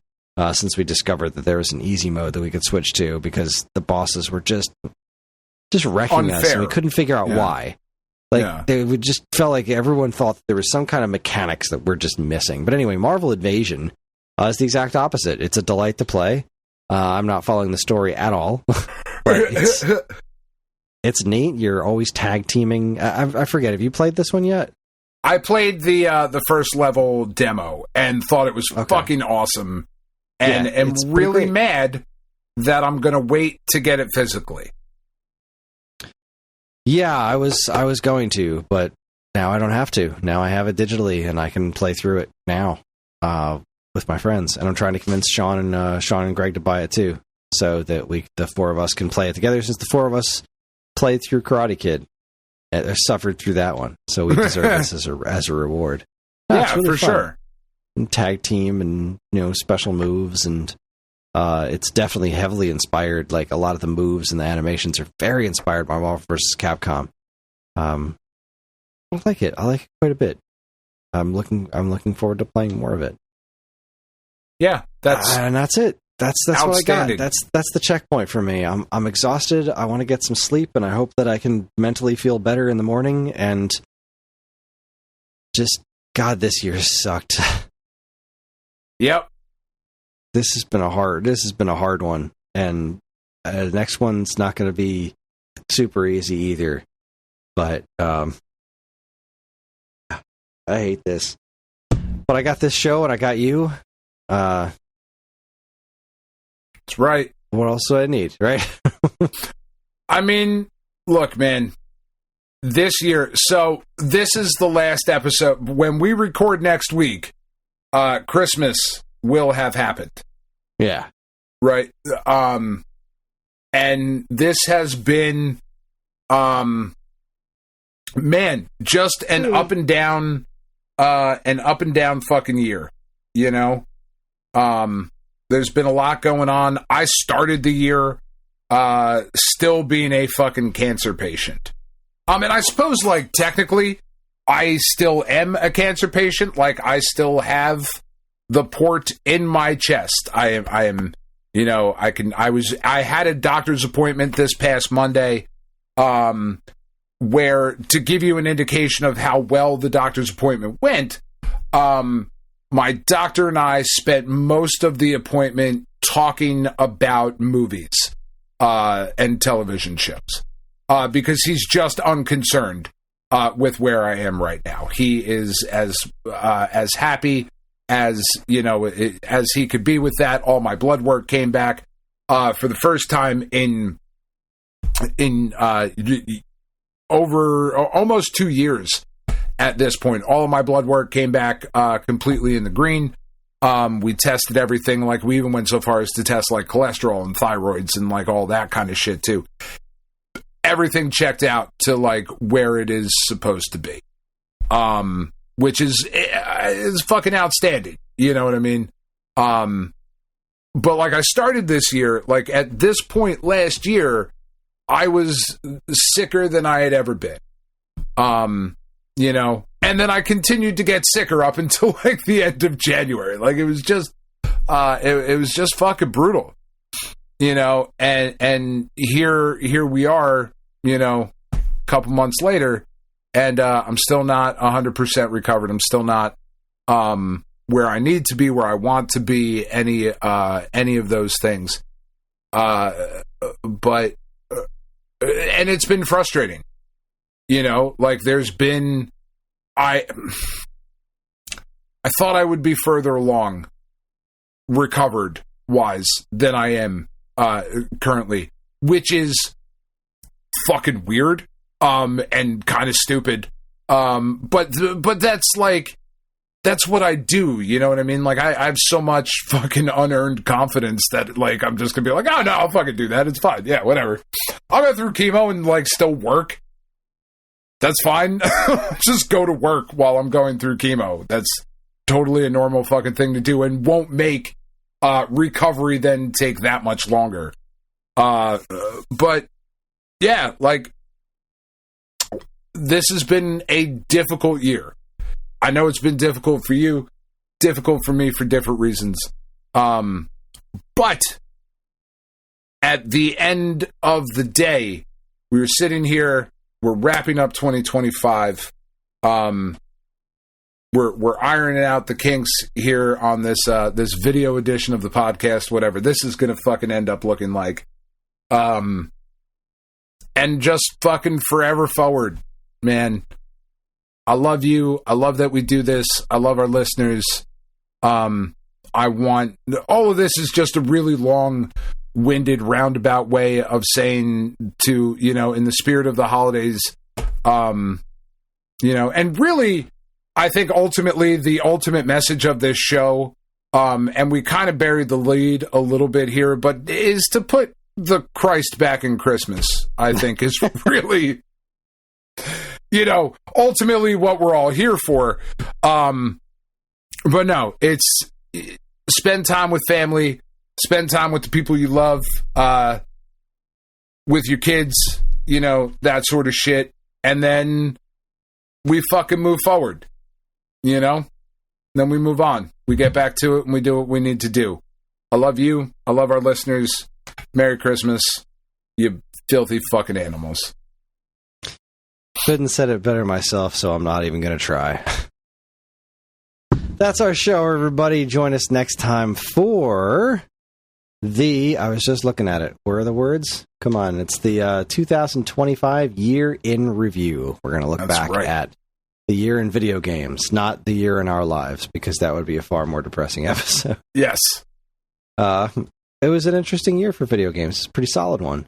since we discovered that there was an easy mode that we could switch to, because the bosses were just wrecking us, and we couldn't figure out why. Like, they would just felt like everyone thought that there was some kind of mechanics that we're just missing. But anyway, Marvel Invasion is the exact opposite. It's a delight to play. I'm not following the story at all. But it's neat. You're always tag teaming. I forget. Have you played this one yet? I played the first level demo and thought it was fucking awesome. And am really mad that I'm going to wait to get it physically. Yeah, I was going to, but now I don't have to. Now I have it digitally, and I can play through it now with my friends. And I'm trying to convince Sean and Greg to buy it too, so that the 4 of us can play it together. Since the 4 of us played through Karate Kid, suffered through that one, so we deserve this as a reward. Yeah, really for fun. Sure. And tag team and special moves, and it's definitely heavily inspired. Like, a lot of the moves and the animations are very inspired by Marvel vs. Capcom. I like it. I like it quite a bit. I'm looking forward to playing more of it. Yeah, and that's it. That's what I got. That's the checkpoint for me. I'm exhausted. I want to get some sleep, and I hope that I can mentally feel better in the morning. And just, God, this year sucked. Yep. This has been a hard one, and the next one's not going to be super easy either. But I hate this. But I got this show, and I got you. That's right. What else do I need, right? I mean, look, man, this year, so this is the last episode. When we record next week, Christmas will have happened. Yeah. Right. And this has been, man, just an up and down fucking year, you know? There's been a lot going on. I started the year, still being a fucking cancer patient. And I suppose, like, technically, I still am a cancer patient. Like, I still have the port in my chest. I am, you know, I had a doctor's appointment this past Monday, where, to give you an indication of how well the doctor's appointment went, my doctor and I spent most of the appointment talking about movies, and television shows. Because he's just unconcerned with where I am right now. He is as happy as, you know, as he could be with that. All my blood work came back for the first time in over almost 2 years at this point. All of my blood work came back completely in the green. We tested everything. Like, we even went so far as to test, like, cholesterol and thyroids and, like, all that kind of shit too. Everything checked out to, like, where it is supposed to be, which is fucking outstanding. You know what I mean? But, like, I started this year, like, at this point last year, I was sicker than I had ever been. You know, and then I continued to get sicker up until, like, the end of January. Like, it was just, it was just fucking brutal. You know, and here we are, you know, a couple months later, and I'm still not 100% recovered. I'm still not where I need to be, where I want to be, any of those things. But and it's been frustrating. You know, like, there's been, I thought I would be further along recovered wise than I am currently, which is fucking weird, and kind of stupid. But that's, like, that's what I do, you know what I mean? Like, I have so much fucking unearned confidence that, like, I'm just gonna be like, oh no, I'll fucking do that, it's fine, yeah, whatever. I'll go through chemo and, like, still work. That's fine. Just go to work while I'm going through chemo. That's totally a normal fucking thing to do, and won't make recovery then take that much longer. But yeah, like, this has been a difficult year. I know it's been difficult for you, difficult for me for different reasons. But at the end of the day, we were sitting here, we're wrapping up 2025. We're ironing out the kinks here on this this video edition of the podcast, whatever this is going to fucking end up looking like. And just fucking forever forward, man. I love you. I love that we do this. I love our listeners. I want, all of this is just a really long-winded, roundabout way of saying to, you know, in the spirit of the holidays, you know, and really, I think ultimately the ultimate message of this show, and we kind of buried the lead a little bit here, but is to put the Christ back in Christmas, I think is really, you know, ultimately what we're all here for. But no, it's spend time with family, spend time with the people you love, with your kids, you know, that sort of shit. And then we fucking move forward, you know? Then we move on. We get back to it and we do what we need to do. I love you. I love our listeners. Merry Christmas, you filthy fucking animals. Couldn't said it better myself, so I'm not even going to try. That's our show, everybody. Join us next time for I was just looking at it. Where are the words? Come on. It's the 2025 year in review. We're going to look back at the year in video games, not the year in our lives, because that would be a far more depressing episode. Yes. it was an interesting year for video games. It's a pretty solid one.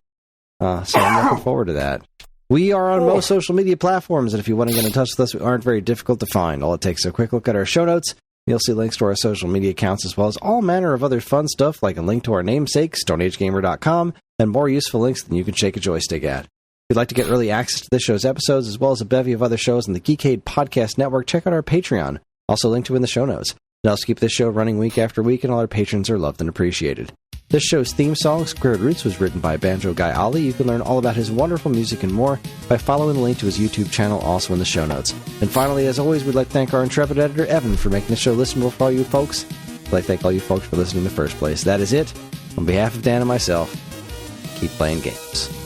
So I'm looking forward to that. We are on most social media platforms, and if you want to get in touch with us, we aren't very difficult to find. All it takes is a quick look at our show notes. You'll see links to our social media accounts as well as all manner of other fun stuff like a link to our namesake, StoneAgeGamer.com, and more useful links than you can shake a joystick at. If you'd like to get early access to this show's episodes as well as a bevy of other shows in the Geekade Podcast Network, check out our Patreon, also linked to in the show notes. It helps keep this show running week after week, and all our patrons are loved and appreciated. This show's theme song, Squared Roots, was written by Banjo Guy Ali. You can learn all about his wonderful music and more by following the link to his YouTube channel, also in the show notes. And finally, as always, we'd like to thank our intrepid editor, Evan, for making the show listenable for all you folks. I'd like to thank all you folks for listening in the first place. That is it. On behalf of Dan and myself, keep playing games.